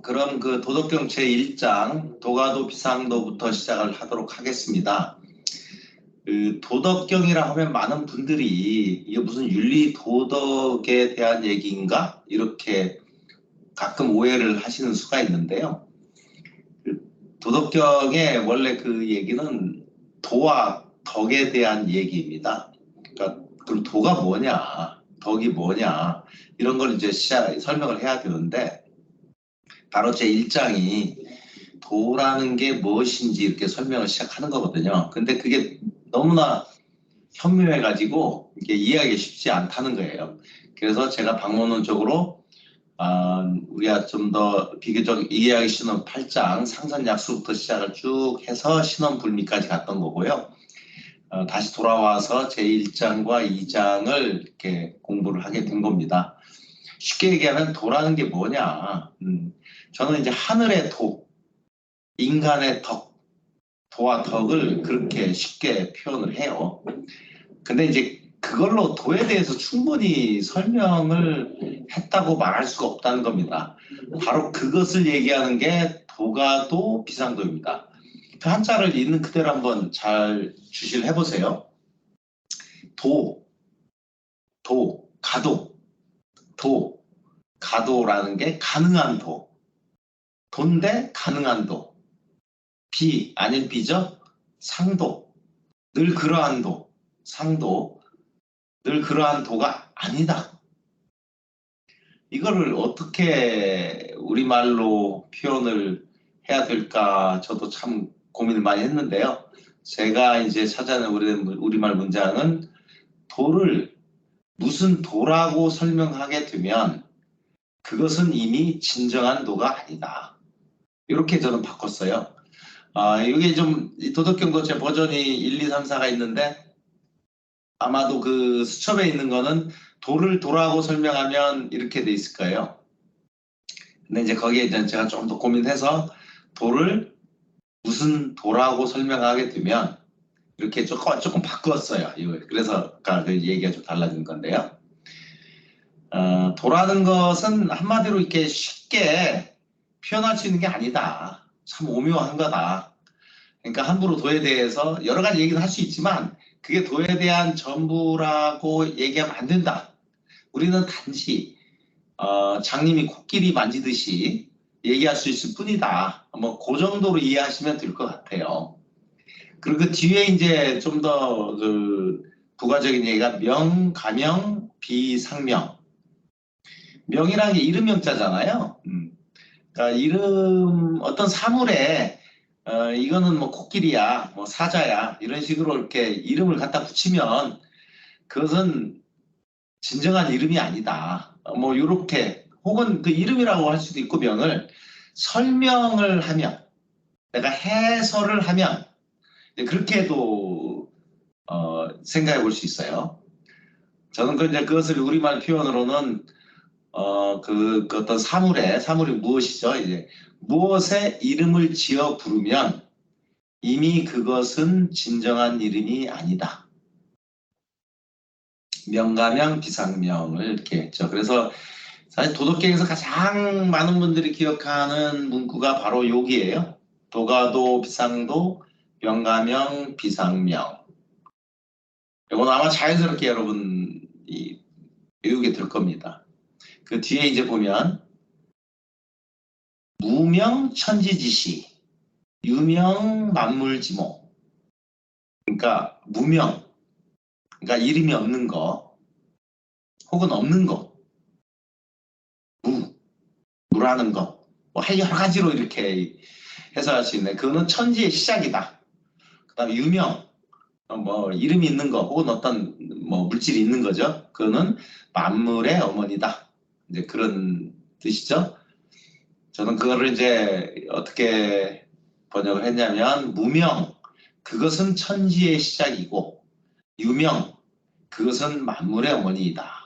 그럼 그 도덕경 제1장 도가도 비상도부터 시작을 하도록 하겠습니다. 그 도덕경이라 하면 많은 분들이 이게 무슨 윤리 도덕에 대한 얘기인가 이렇게 가끔 오해를 하시는 수가 있는데요. 그 도덕경의 원래 그 얘기는 도와 덕에 대한 얘기입니다. 그러니까 그럼 도가 뭐냐, 덕이 뭐냐 이런 걸 이제 설명을 해야 되는데 바로 제1장이 도라는 게 무엇인지 이렇게 설명을 시작하는 거거든요. 근데 그게 너무나 현묘해가지고 이게 이해하기 쉽지 않다는 거예요. 그래서 제가 방문론적으로 우리가 좀 더 비교적 이해하기 쉬운 8장 상선약수부터 시작을 쭉 해서 신원불미까지 갔던 거고요. 다시 돌아와서 제1장과 2장을 이렇게 공부를 하게 된 겁니다. 쉽게 얘기하면 도라는 게 뭐냐. 저는 이제 하늘의 도, 인간의 덕, 도와 덕을 그렇게 쉽게 표현을 해요. 근데 이제 그걸로 도에 대해서 충분히 설명을 했다고 말할 수가 없다는 겁니다. 바로 그것을 얘기하는 게 도가도 비상도입니다. 그 한자를 있는 그대로 한번 잘 주시를 해보세요. 도, 가도, 가도라는 게 가능한 도, 도인데 가능한 도, 비 아닌 비죠? 상도, 늘 그러한 도, 상도, 늘 그러한 도가 아니다. 이거를 어떻게 우리말로 표현을 해야 될까 저도 참 고민을 많이 했는데요. 제가 이제 찾아낸 우리말 문장은 도를 무슨 도라고 설명하게 되면 그것은 이미 진정한 도가 아니다. 이렇게 저는 바꿨어요. 이게 좀 도덕경도 제 버전이 1, 2, 3, 4가 있는데 아마도 그 수첩에 있는 거는 도를 도라고 설명하면 이렇게 돼 있을 거예요. 근데 이제 거기에 이제 제가 좀 더 고민해서 도를 무슨 도라고 설명하게 되면 이렇게 조금 바꿨어요. 그래서 아까 그 얘기가 좀 달라진 건데요. 도라는 것은 한마디로 이렇게 쉽게 표현할 수 있는 게 아니다. 참 오묘한 거다. 그러니까 함부로 도에 대해서 여러 가지 얘기를 할 수 있지만 그게 도에 대한 전부라고 얘기하면 안 된다. 우리는 단지 장님이 코끼리 만지듯이 얘기할 수 있을 뿐이다. 뭐 그 정도로 이해하시면 될 것 같아요. 그리고 그 뒤에 이제 좀 더 그 부가적인 얘기가 명, 가명, 비상명. 명이라는 게 이름 명자잖아요. 그러니까 이름 어떤 사물에 이거는 뭐 코끼리야, 뭐 사자야 이런 식으로 이렇게 이름을 갖다 붙이면 그것은 진정한 이름이 아니다. 뭐 이렇게 혹은 그 이름이라고 할 수도 있고 명을 설명을 하면 내가 해설을 하면 그렇게도 생각해 볼 수 있어요. 저는 이제 그것을 우리말 표현으로는 그 어떤 사물이 무엇이죠? 이제 무엇에 이름을 지어 부르면 이미 그것은 진정한 이름이 아니다. 명가명, 비상명을 이렇게 했죠. 그래서 사실 도덕경에서 가장 많은 분들이 기억하는 문구가 바로 여기예요. 도가도, 비상도, 명가명, 비상명. 이건 아마 자연스럽게 여러분이 외우게 될 겁니다. 그 뒤에 이제 보면 무명 천지지시, 유명 만물지모. 그러니까 무명, 그러니까 이름이 없는 거, 혹은 없는 거, 무라는 거, 뭐 여러 가지로 이렇게 해석할 수 있네. 그거는 천지의 시작이다. 그다음 유명, 뭐 이름이 있는 거, 혹은 어떤 뭐 물질이 있는 거죠. 그거는 만물의 어머니다. 이제 그런 뜻이죠. 저는 그거를 이제 어떻게 번역을 했냐면 무명, 그것은 천지의 시작이고 유명, 그것은 만물의 어머니이다.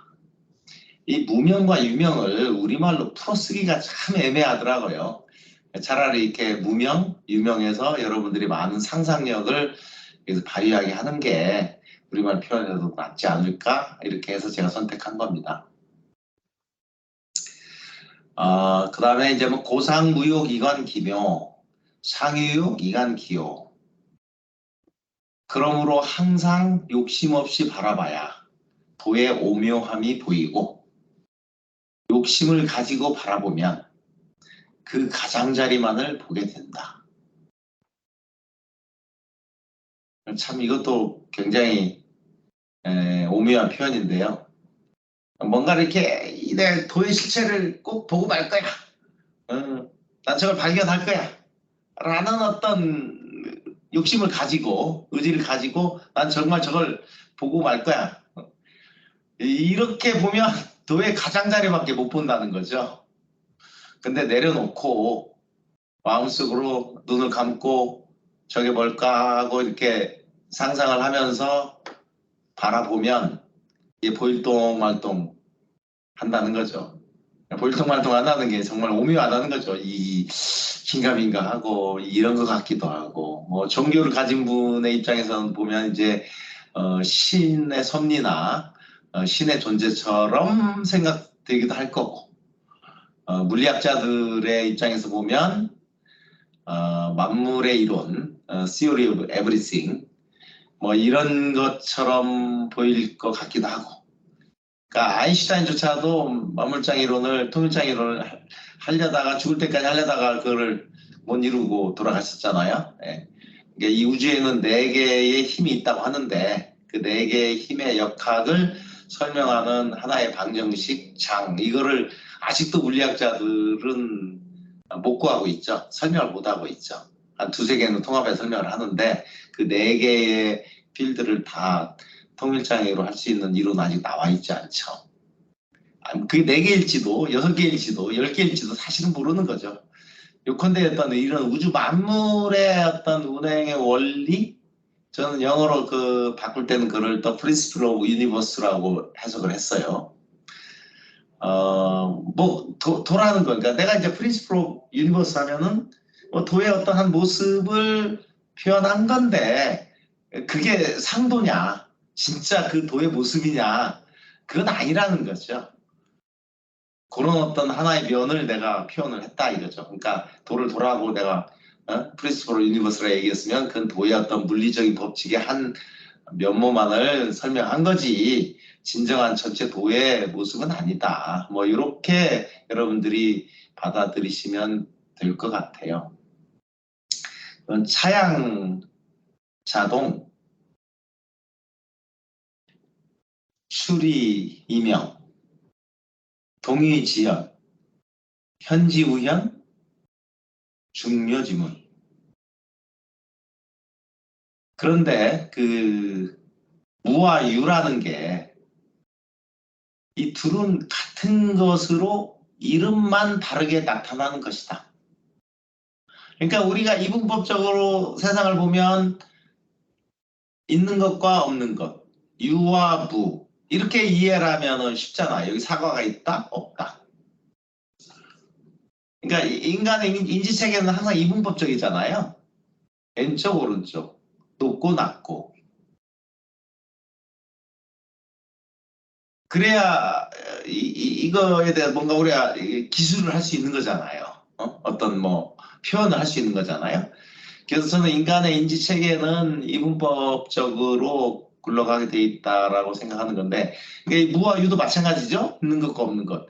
이 무명과 유명을 우리말로 풀어쓰기가 참 애매하더라고요. 차라리 이렇게 무명, 유명해서 여러분들이 많은 상상력을 발휘하게 하는 게 우리말 표현에도 낫지 않을까 이렇게 해서 제가 선택한 겁니다. 그 다음에 이제 뭐 고상무욕 이관 기묘, 상유욕 이관 기요. 그러므로 항상 욕심 없이 바라봐야 도의 오묘함이 보이고, 욕심을 가지고 바라보면 그 가장자리만을 보게 된다. 참 이것도 굉장히 오묘한 표현인데요. 뭔가 이렇게 내 도의 실체를 꼭 보고 말 거야. 난 저걸 발견할 거야. 라는 어떤 욕심을 가지고, 의지를 가지고 난 정말 저걸 보고 말 거야. 이렇게 보면 도의 가장자리밖에 못 본다는 거죠. 근데 내려놓고 마음속으로 눈을 감고 저게 뭘까 하고 이렇게 상상을 하면서 바라보면 이게 보일동말동 한다는 거죠. 보일동말동 한다는 게 정말 오묘하다는 거죠. 이 긴가민가 하고 이런 것 같기도 하고, 뭐 종교를 가진 분의 입장에서는 보면 이제 신의 섭리나 신의 존재처럼 생각되기도 할 거고, 물리학자들의 입장에서 보면 만물의 이론, Theory of Everything, 뭐 이런 것처럼 보일 것 같기도 하고, 그러니까 아인슈타인조차도 만물장 이론을, 통일장 이론을 하려다가 죽을 때까지 하려다가 그거를 못 이루고 돌아가셨잖아요. 예. 그러니까 이 우주에는 4개의 힘이 있다고 하는데 그 4개의 힘의 역학을 설명하는 하나의 방정식 장, 이거를 아직도 물리학자들은 못 구하고 있죠. 설명을 못 하고 있죠. 한 2~3개는 통합해 설명을 하는데 그 4개의 필드를 다 통일장애로 할 수 있는 이론은 아직 나와 있지 않죠. 그게 4개일지도 6개일지도 10개일지도 사실은 모르는 거죠. 요컨대 어떤 이런 우주 만물의 어떤 운행의 원리, 저는 영어로 그 바꿀 때는 그걸 또 Principle of Universe라고 해석을 했어요. 뭐 도라는 거니까 내가 이제 Principle of Universe 하면은 뭐 도의 어떤 한 모습을 표현한 건데 그게 상도냐, 진짜 그 도의 모습이냐, 그건 아니라는 거죠. 그런 어떤 하나의 면을 내가 표현을 했다 이거죠. 그러니까 도를 돌아보고 내가 프린시플 유니버스라 얘기했으면 그건 도의 어떤 물리적인 법칙의 한 면모만을 설명한 거지 진정한 전체 도의 모습은 아니다. 뭐 이렇게 여러분들이 받아들이시면 될 것 같아요. 차양, 자동, 추리, 이명, 동의, 지연, 현지, 우현, 중묘, 지문. 그런데 그 무와 유라는 게 이 둘은 같은 것으로 이름만 다르게 나타나는 것이다. 그러니까 우리가 이분법적으로 세상을 보면 있는 것과 없는 것, 유와 무 이렇게 이해를 하면 쉽잖아. 여기 사과가 있다? 없다. 그러니까 인간의 인지체계는 항상 이분법적이잖아요. 왼쪽, 오른쪽, 높고 낮고. 그래야 이거에 대해 뭔가 우리가 기술을 할 수 있는 거잖아요. 어떤 뭐 표현을 할 수 있는 거잖아요. 그래서 저는 인간의 인지 체계는 이분법적으로 굴러가게 돼 있다라고 생각하는 건데, 이게 무와 유도 마찬가지죠. 있는 것과 없는 것.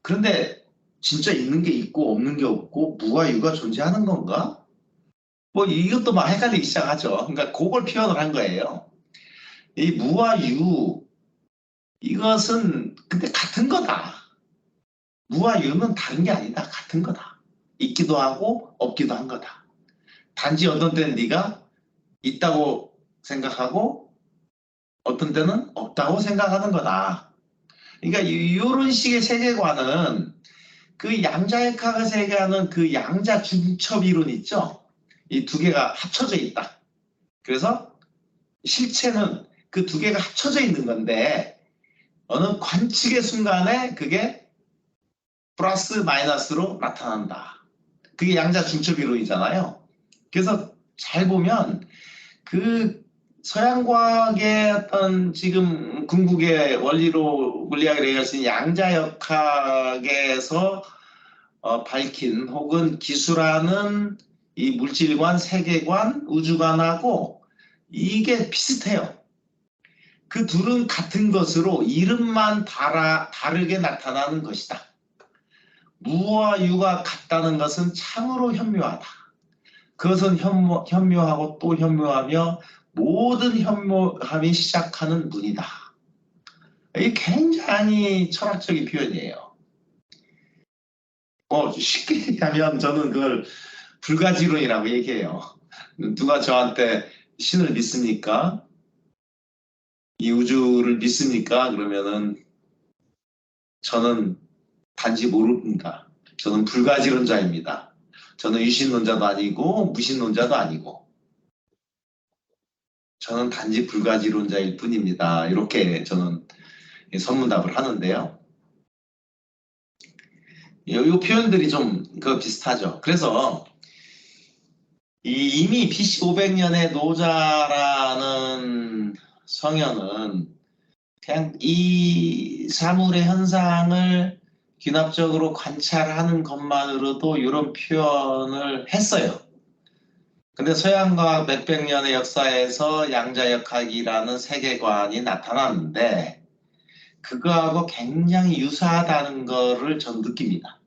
그런데 진짜 있는 게 있고 없는 게 없고 무와 유가 존재하는 건가? 뭐 이것도 막 헷갈리기 시작하죠. 그러니까 그걸 표현을 한 거예요. 이 무와 유, 이것은 근데 같은 거다. 무와 유는 다른 게 아니다. 같은 거다. 있기도 하고 없기도 한 거다. 단지 어떤 때는 네가 있다고 생각하고 어떤 때는 없다고 생각하는 거다. 그러니까 이런 식의 세계관은 그 양자역학을 세계하는 그 양자 중첩 이론 있죠. 이 2개가 합쳐져 있다. 그래서 실체는 그 2개가 합쳐져 있는 건데 어느 관측의 순간에 그게 플러스 마이너스로 나타난다. 그게 양자 중첩 이론이잖아요. 그래서 잘 보면 그 서양 과학의 어떤 지금 궁극의 원리로 물리학을 얘기할 수 있는 양자역학에서 밝힌 혹은 기술하는 이 물질관, 세계관, 우주관하고 이게 비슷해요. 그 둘은 같은 것으로 이름만 다르게 나타나는 것이다. 무와 유가 같다는 것은 참으로 현묘하다. 그것은 현묘하고 또 현묘하며 모든 현묘함이 시작하는 문이다. 이게 굉장히 철학적인 표현이에요. 쉽게 얘기하면 저는 그걸 불가지론이라고 얘기해요. 누가 저한테 신을 믿습니까? 이 우주를 믿습니까? 그러면은 저는 단지 모릅니다. 저는 불가지론자입니다. 저는 유신론자도 아니고 무신론자도 아니고 저는 단지 불가지론자일 뿐입니다. 이렇게 저는 선문답을 하는데요. 이 표현들이 좀 비슷하죠. 그래서 이미 BC 500년의 노자라는 성현은 그냥 이 사물의 현상을 귀납적으로 관찰하는 것만으로도 이런 표현을 했어요. 근데 서양과학 몇백 년의 역사에서 양자역학이라는 세계관이 나타났는데 그거하고 굉장히 유사하다는 거를 전 느낍니다.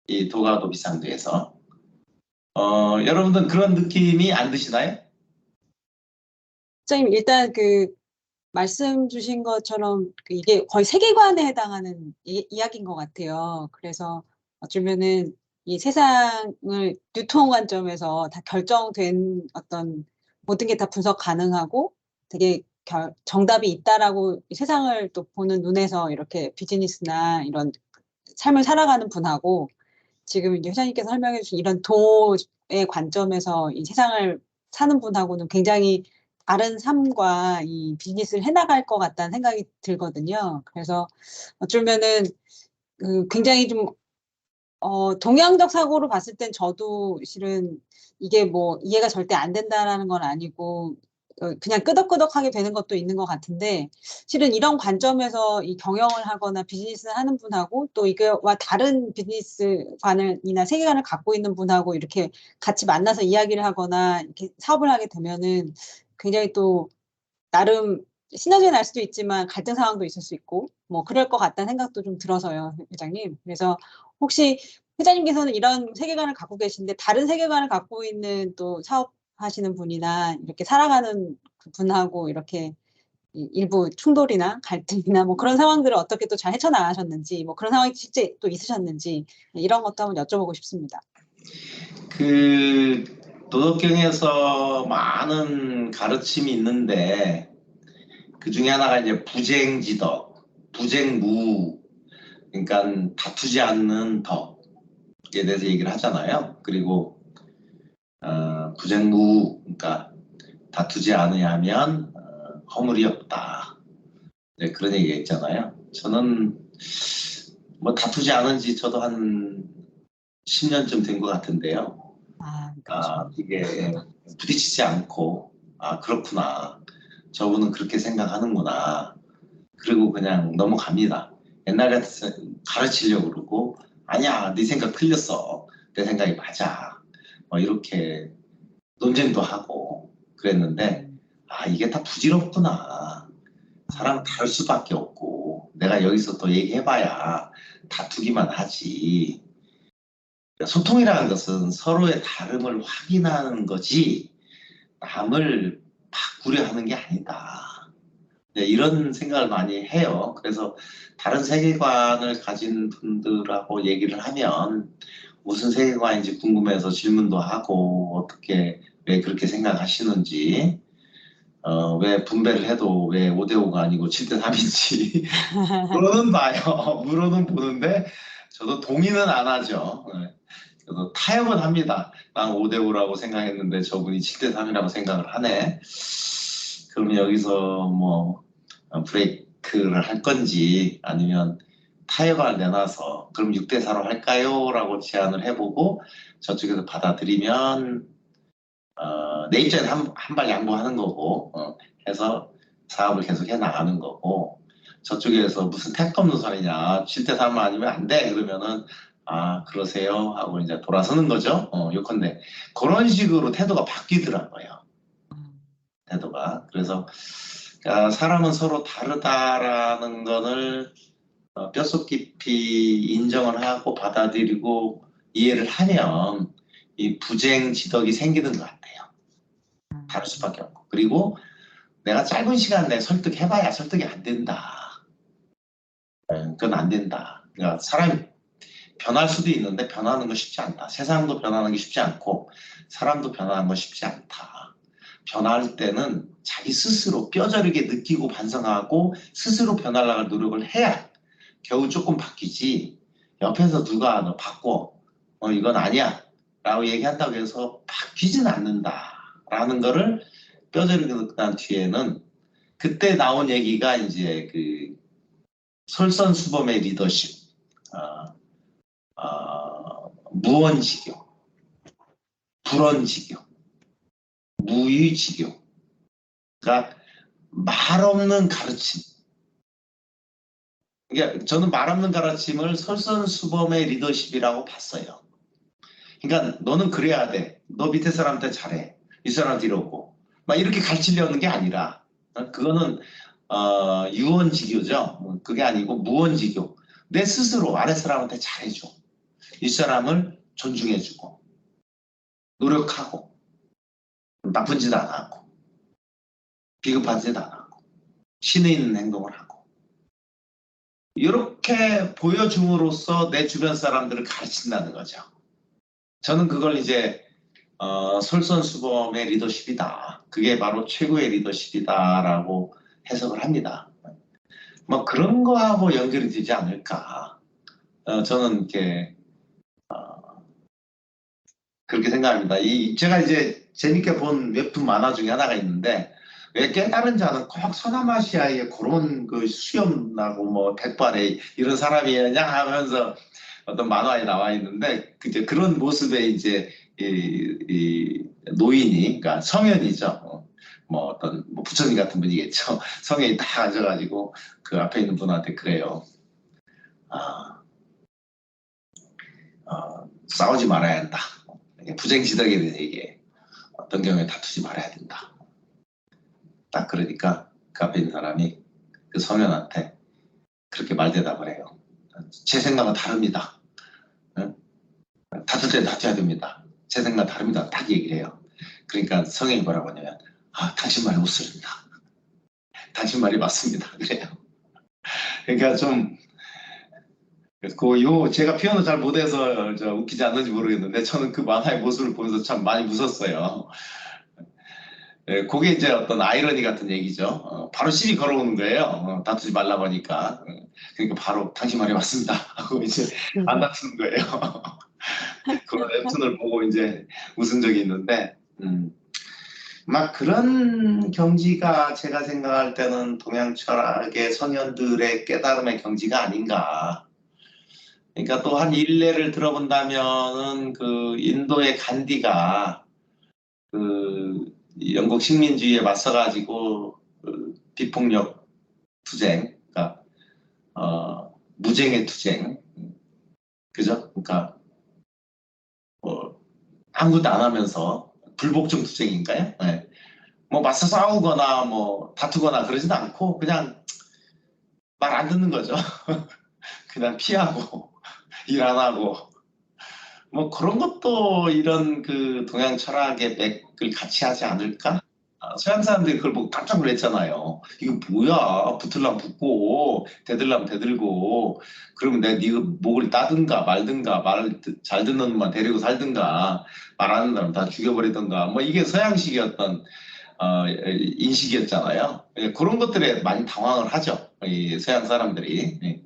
이 도가도 비상도에서. 여러분들은 그런 느낌이 안 드시나요? 선생님, 일단 말씀 주신 것처럼 이게 거의 세계관에 해당하는 이야기인 것 같아요. 그래서 어쩌면은 이 세상을 뉴턴 관점에서 다 결정된 어떤 모든 게 다 분석 가능하고 되게 정답이 있다라고 세상을 또 보는 눈에서 이렇게 비즈니스나 이런 삶을 살아가는 분하고 지금 이제 회장님께서 설명해 주신 이런 도의 관점에서 이 세상을 사는 분하고는 굉장히 다른 삶과 이 비즈니스를 해나갈 것 같다는 생각이 들거든요. 그래서 어쩌면은 굉장히 좀 동양적 사고로 봤을 땐 저도 실은 이게 뭐 이해가 절대 안 된다라는 건 아니고 그냥 끄덕끄덕하게 되는 것도 있는 것 같은데 실은 이런 관점에서 이 경영을 하거나 비즈니스를 하는 분하고 또 이거와 다른 비즈니스관이나 세계관을 갖고 있는 분하고 이렇게 같이 만나서 이야기를 하거나 이렇게 사업을 하게 되면은 굉장히 또 나름 시너지가 날 수도 있지만 갈등 상황도 있을 수 있고 뭐 그럴 것 같다는 생각도 좀 들어서요, 회장님. 그래서 혹시 회장님께서는 이런 세계관을 갖고 계신데 다른 세계관을 갖고 있는 또 사업하시는 분이나 이렇게 살아가는 분하고 이렇게 일부 충돌이나 갈등이나 뭐 그런 상황들을 어떻게 또 잘 헤쳐나가셨는지 뭐 그런 상황이 실제 또 있으셨는지 이런 것도 한번 여쭤보고 싶습니다. 도덕경에서 많은 가르침이 있는데 그 중에 하나가 이제 부쟁지덕, 부쟁무, 그러니까 다투지 않는 덕에 대해서 얘기를 하잖아요. 그리고 부쟁무, 그러니까 다투지 않으면 허물이 없다. 네, 그런 얘기가 있잖아요. 저는 뭐 다투지 않은 지 저도 한 10년쯤 된 것 같은데요. 이게 부딪히지 않고 그렇구나. 저분은 그렇게 생각하는구나. 그리고 그냥 넘어갑니다. 옛날에 가르치려고 그러고 아니야 네 생각 틀렸어. 내 생각이 맞아. 이렇게 논쟁도 하고 그랬는데 이게 다 부질없구나. 사람은 다를 수밖에 없고 내가 여기서 또 얘기해봐야 다투기만 하지. 소통이라는 것은 서로의 다름을 확인하는 거지 남을 바꾸려 하는 게 아니다. 네, 이런 생각을 많이 해요. 그래서 다른 세계관을 가진 분들하고 얘기를 하면 무슨 세계관인지 궁금해서 질문도 하고 어떻게 왜 그렇게 생각하시는지 왜 분배를 해도 왜 5대5가 아니고 7대3인지 물어는 봐요. 물어는 보는데 저도 동의는 안 하죠. 저도 타협은 합니다. 난 5대5라고 생각했는데 저분이 7대3이라고 생각을 하네. 그러면 여기서 뭐 브레이크를 할 건지 아니면 타협을 내놔서 그럼 6대4로 할까요? 라고 제안을 해보고 저쪽에서 받아들이면 내 입장에 한 발 양보하는 거고 해서 사업을 계속 해 나가는 거고 저쪽에서 무슨 택도 없는 소리냐 7대3 아니면 안 돼 그러면은 아, 그러세요? 하고 이제 돌아서는 거죠. 요컨대 그런 식으로 태도가 바뀌더라고요. 태도가. 그래서 사람은 서로 다르다라는 거를 뼛속 깊이 인정을 하고 받아들이고 이해를 하면 이 부쟁지덕이 생기는 것 같아요. 다를 수밖에 없고. 그리고 내가 짧은 시간 내에 설득해봐야 설득이 안 된다. 그건 안 된다. 그러니까 사람이 변할 수도 있는데 변하는 거 쉽지 않다. 세상도 변하는 게 쉽지 않고 사람도 변하는 거 쉽지 않다. 변할 때는 자기 스스로 뼈저리게 느끼고 반성하고 스스로 변하려고 노력을 해야 겨우 조금 바뀌지. 옆에서 누가 너 바꿔. 이건 아니야. 라고 얘기한다고 해서 바뀌진 않는다라는 거를 뼈저리게 느끼고 난 뒤에는 그때 나온 얘기가 이제 그 솔선수범의 리더십, 무언지교, 불언지교, 무의지교. 그러니까 말 없는 가르침. 그러니까 저는 말 없는 가르침을 솔선수범의 리더십이라고 봤어요. 그러니까 너는 그래야 돼. 너 밑에 사람한테 잘해. 이 사람한테 이러고. 막 이렇게 가르치려는 게 아니라 그거는 유언지교죠. 그게 아니고 무언지교. 내 스스로 아래 사람한테 잘해줘. 이 사람을 존중해주고 노력하고 나쁜 짓 안 하고 비겁한 짓 안 하고 신의 있는 행동을 하고 이렇게 보여줌으로써 내 주변 사람들을 가르친다는 거죠. 저는 그걸 이제 솔선수범의 리더십이다. 그게 바로 최고의 리더십이다라고 해석을 합니다. 뭐 그런 거하고 연결이 되지 않을까. 저는 이렇게 그렇게 생각합니다. 제가 이제 재밌게 본 웹툰 만화 중에 하나가 있는데 왜 깨달은 자는 꼭 서남아시아의 그런 그 수염나고 뭐 백발에 이런 사람이냐 하면서 어떤 만화에 나와 있는데 이제 그런 모습에 이제 이 노인이 그러니까 성현이죠. 뭐 어떤 뭐 부처님 같은 분이겠죠. 성현이 딱 앉아가지고 그 앞에 있는 분한테 그래요. 아, 싸우지 말아야 한다. 부쟁지덕에 대해서 얘기해. 어떤 경우에 다투지 말아야 된다. 딱 그러니까 그 앞에 있는 사람이 그 성현한테 그렇게 말대답을 해요. 제 생각은 다릅니다. 응? 다툴 때 다투어야 됩니다. 제 생각은 다릅니다. 딱 얘기를 해요. 그러니까 성현이 뭐라고 하냐면 당신 말이 웃습니다. 당신 말이 맞습니다. 그래요. 그러니까 좀 제가 표현을 잘 못해서 웃기지 않는지 모르겠는데 저는 그 만화의 모습을 보면서 참 많이 웃었어요. 그게 이제 어떤 아이러니 같은 얘기죠. 바로 시비 걸어오는 거예요. 다투지 말라고 하니까. 그러니까 바로 당신 말이 맞습니다. 하고 이제 안 다투는 거예요. 그런 웹툰을 보고 이제 웃은 적이 있는데, 막 그런 경지가 제가 생각할 때는 동양 철학의 성현들의 깨달음의 경지가 아닌가. 그러니까 또 한 일례를 들어본다면은 그 인도의 간디가 그 영국 식민주의에 맞서가지고 그 비폭력 투쟁, 그러니까 무쟁의 투쟁, 그죠? 그러니까 뭐 아무것도 안 하면서 불복종 투쟁인가요? 네. 뭐 맞서 싸우거나 뭐 다투거나 그러지도 않고 그냥 말 안 듣는 거죠. 그냥 피하고 일 안 하고 뭐 그런 것도 이런 그 동양 철학의 맥을 같이 하지 않을까? 서양 사람들이 그걸 보고 깜짝 놀랐잖아요. 이거 뭐야? 붙을라면 붙고 대들라면 대들고 그러면 내가 네 목을 따든가 말든가 말을 잘 듣는 놈만 데리고 살든가 말하는 사람 다 죽여버리든가 뭐 이게 서양식이었던 인식이었잖아요. 그런 것들에 많이 당황을 하죠. 이 서양 사람들이.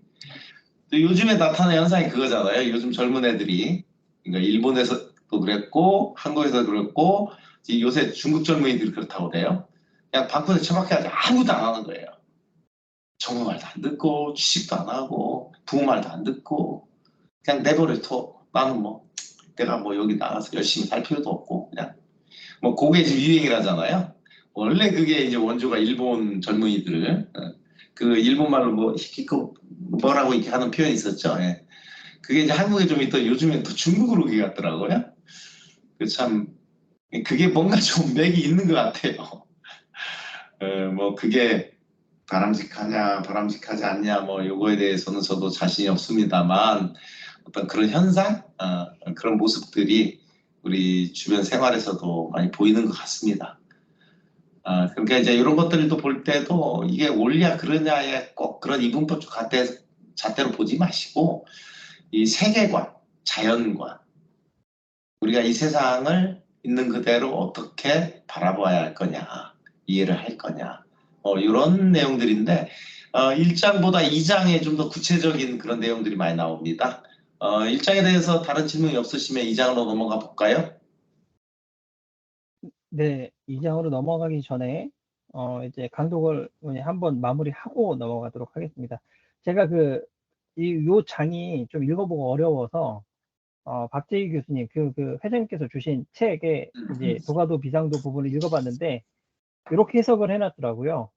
또 요즘에 나타나는 현상이 그거잖아요. 요즘 젊은 애들이 그러니까 일본에서도 그랬고 한국에서도 그랬고 요새 중국 젊은이들이 그렇다고 돼요. 그냥 방구석에 처박혀가지고 아무것도 안 하는 거예요. 정부 말도 안 듣고 주식도 안 하고 부모 말도 안 듣고 그냥 내버려 둬. 나는 뭐 내가 뭐 여기 나가서 열심히 살 필요도 없고 그냥 뭐 그게 지금 유행이라잖아요. 원래 그게 이제 원조가 일본 젊은이들 그 일본 말로 뭐 히키코 뭐라고 이렇게 하는 표현이 있었죠. 예. 그게 이제 한국에 좀 있더 요즘엔 또 중국으로 그게 같더라고요. 그 참 그게 뭔가 좀 맥이 있는 것 같아요. 뭐 그게 바람직하냐, 바람직하지 않냐, 뭐 요거에 대해서는 저도 자신이 없습니다만 어떤 그런 현상, 그런 모습들이 우리 주변 생활에서도 많이 보이는 것 같습니다. 그러니까 이제 이런 것들도 볼 때도 이게 옳냐 그러냐에 꼭 그런 이분법 잣대로 보지 마시고 이 세계관, 자연관, 우리가 이 세상을 있는 그대로 어떻게 바라봐야 할 거냐, 이해를 할 거냐, 이런 내용들인데 1장보다 2장에 좀 더 구체적인 그런 내용들이 많이 나옵니다. 1장에 대해서 다른 질문이 없으시면 2장으로 넘어가 볼까요? 네, 2장으로 넘어가기 전에 이제 강독을 한번 마무리하고 넘어가도록 하겠습니다. 제가 요 장이 좀 읽어보고 어려워서 박재희 교수님 그 회장님께서 주신 책에 이제 도가도 비상도 부분을 읽어봤는데 이렇게 해석을 해놨더라고요.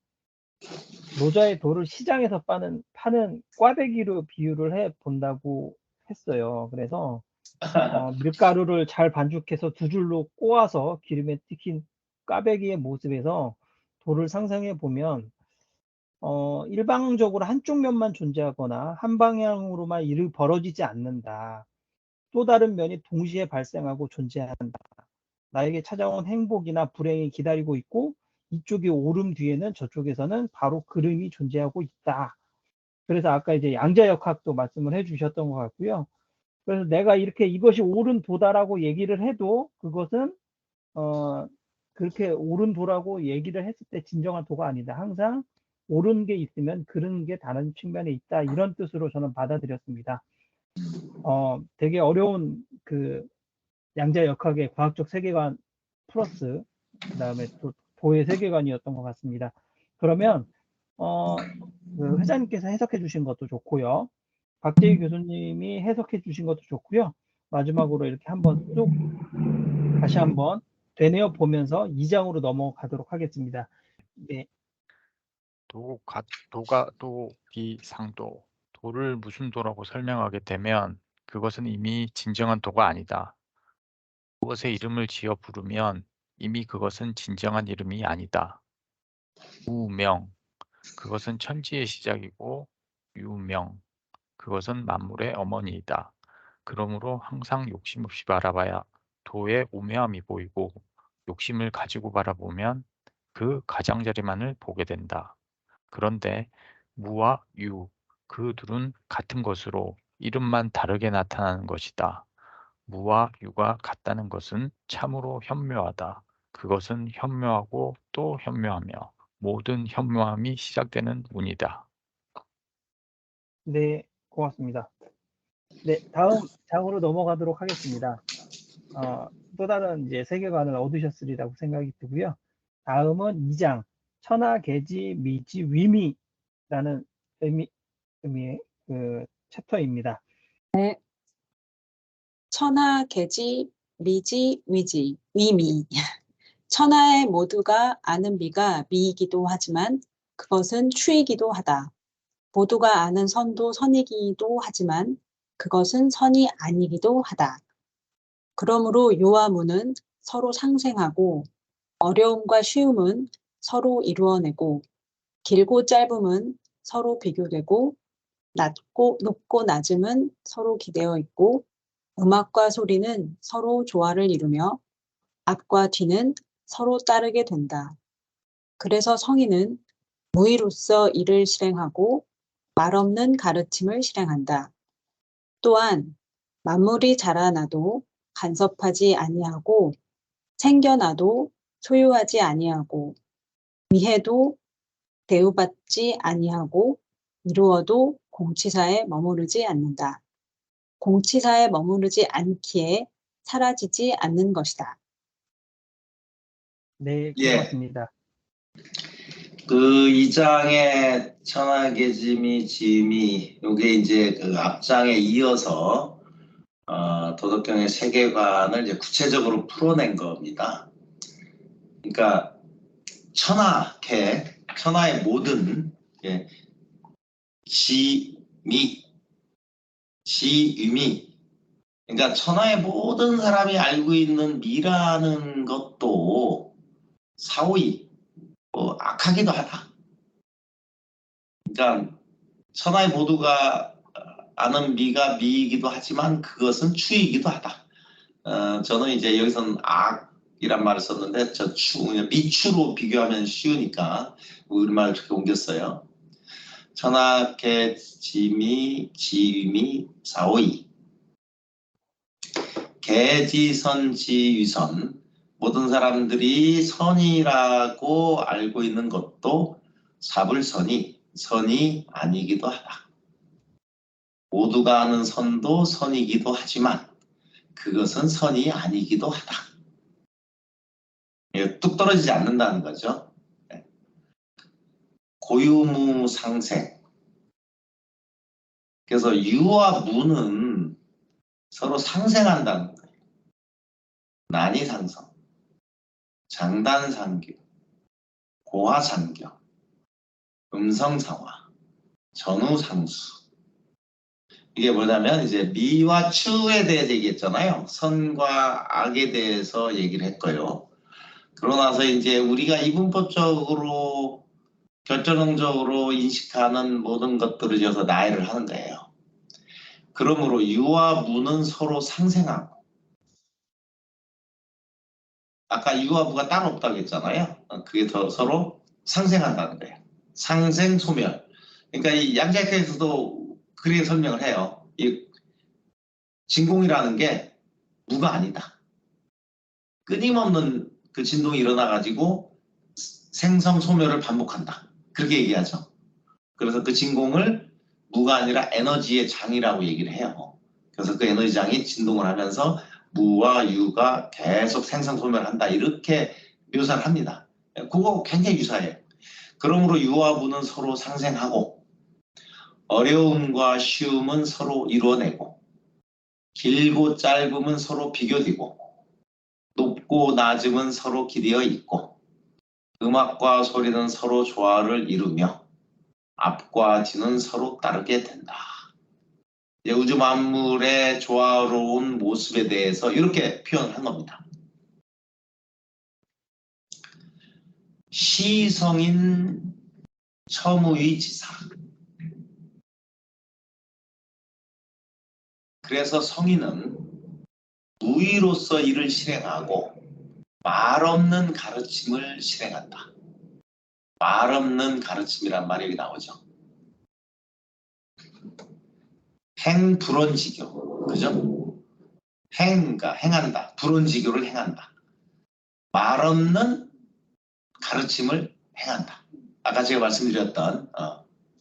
노자의 돌을 시장에서 파는 꽈배기로 비유를 해 본다고 했어요. 그래서 밀가루를 잘 반죽해서 두 줄로 꼬아서 기름에 튀긴 꽈배기의 모습에서 돌을 상상해 보면 일방적으로 한쪽 면만 존재하거나 한 방향으로만 일이 벌어지지 않는다. 또 다른 면이 동시에 발생하고 존재한다. 나에게 찾아온 행복이나 불행이 기다리고 있고 이쪽이 오름 뒤에는 저쪽에서는 바로 그름이 존재하고 있다. 그래서 아까 이제 양자역학도 말씀을 해주셨던 것 같고요. 그래서 내가 이렇게 이것이 옳은 도다라고 얘기를 해도 그것은 그렇게 옳은 도라고 얘기를 했을 때 진정한 도가 아니다. 항상 옳은 게 있으면 그른 게 다른 측면에 있다. 이런 뜻으로 저는 받아들였습니다. 되게 어려운 양자역학의 과학적 세계관 플러스 그다음에 또 도의 세계관이었던 것 같습니다. 그러면 회장님께서 해석해 주신 것도 좋고요. 박재희 교수님이 해석해 주신 것도 좋고요. 마지막으로 이렇게 한번 쭉 다시 한번 되뇌어 보면서 2장으로 넘어가도록 하겠습니다. 네. 도가도 비상도. 도를 무슨 도라고 설명하게 되면 그것은 이미 진정한 도가 아니다. 무엇의 이름을 지어 부르면 이미 그것은 진정한 이름이 아니다. 우명. 그것은 천지의 시작이고 유명. 그것은 만물의 어머니이다. 그러므로 항상 욕심 없이 바라봐야 도의 우매함이 보이고 욕심을 가지고 바라보면 그 가장자리만을 보게 된다. 그런데 무와 유, 그 둘은 같은 것으로 이름만 다르게 나타나는 것이다. 무와 유가 같다는 것은 참으로 현묘하다. 그것은 현묘하고 또 현묘하며 모든 현묘함이 시작되는 운이다. 네, 고맙습니다. 네, 다음 장으로 넘어가도록 하겠습니다. 또 다른 이제 세계관을 얻으셨으리라고 생각이 들고요. 다음은 2장 천하, 계지, 미지, 위미라는 의미의 챕터입니다. 네. 천하, 계지, 미지, 위지, 위미. 천하의 모두가 아는 미가 미이기도 하지만 그것은 추이기도 하다. 모두가 아는 선도 선이기도 하지만 그것은 선이 아니기도 하다. 그러므로 요와 무는 서로 상생하고 어려움과 쉬움은 서로 이루어내고 길고 짧음은 서로 비교되고 높고 낮음은 서로 기대어 있고 음악과 소리는 서로 조화를 이루며 앞과 뒤는 서로 따르게 된다. 그래서 성인은 무의로서 일을 실행하고 말없는 가르침을 실행한다. 또한 만물이 자라나도 간섭하지 아니하고 생겨나도 소유하지 아니하고 미해도 대우받지 아니하고 이루어도 공치사에 머무르지 않는다. 공치사에 머무르지 않기에 사라지지 않는 것이다. 네, 예. 고맙습니다. 그 2장의 천하계지미 지미 요게 이제 그 앞장에 이어서 도덕경의 세계관을 이제 구체적으로 풀어낸 겁니다. 그러니까 천하의 모든 지미 지유미. 그러니까 천하의 모든 사람이 알고 있는 미라는 것도 사오이, 악하기도 하다. 그러니까 천하의 모두가 아는 미가 미이기도 하지만 그것은 추이기도 하다. 저는 이제 여기서는 악이란 말을 썼는데 미추로 비교하면 쉬우니까 우리말 그렇게 옮겼어요. 천하계 지미 지유미 사오이. 개지선지위선. 모든 사람들이 선이라고 알고 있는 것도 사불선이 선이 아니기도 하다. 모두가 아는 선도 선이기도 하지만 그것은 선이 아니기도 하다. 뚝 떨어지지 않는다는 거죠. 고유무상생. 그래서 유와 무는 서로 상생한다는 거예요. 난이상성, 장단상교, 고화상교, 음성상화, 전우상수. 이게 뭐냐면 이제 미와 추에 대해서 얘기했잖아요. 선과 악에 대해서 얘기를 했고요. 그러고 나서 이제 우리가 이분법적으로 결정적으로 인식하는 모든 것들을 이어서 나열을 하는 거예요. 그러므로 유와 무는 서로 상생하고, 아까 유와 무가 따로 없다고 했잖아요. 그게 더 서로 상생한다는 거예요. 상생 소멸. 그러니까 이 양자역학에서도 그렇게 설명을 해요. 이 진공이라는 게 무가 아니다. 끊임없는 그 진동이 일어나가지고 생성 소멸을 반복한다. 그렇게 얘기하죠. 그래서 그 진공을 무가 아니라 에너지의 장이라고 얘기를 해요. 그래서 그 에너지 장이 진동을 하면서 무와 유가 계속 생성 소멸한다. 이렇게 묘사를 합니다. 그거 굉장히 유사해요. 그러므로 유와 무는 서로 상생하고, 어려움과 쉬움은 서로 이루어내고, 길고 짧음은 서로 비교되고, 높고 낮음은 서로 기대어 있고, 음악과 소리는 서로 조화를 이루며 앞과 뒤는 서로 따르게 된다. 우주 만물의 조화로운 모습에 대해서 이렇게 표현을 한 겁니다. 시성인 첨의 지사. 그래서 성인은 무의로서 일을 실행하고 말 없는 가르침을 실행한다. 말 없는 가르침이란 말이 여기 나오죠. 행불언지교, 그죠? 행한다. 불언지교를 행한다. 말 없는 가르침을 행한다. 아까 제가 말씀드렸던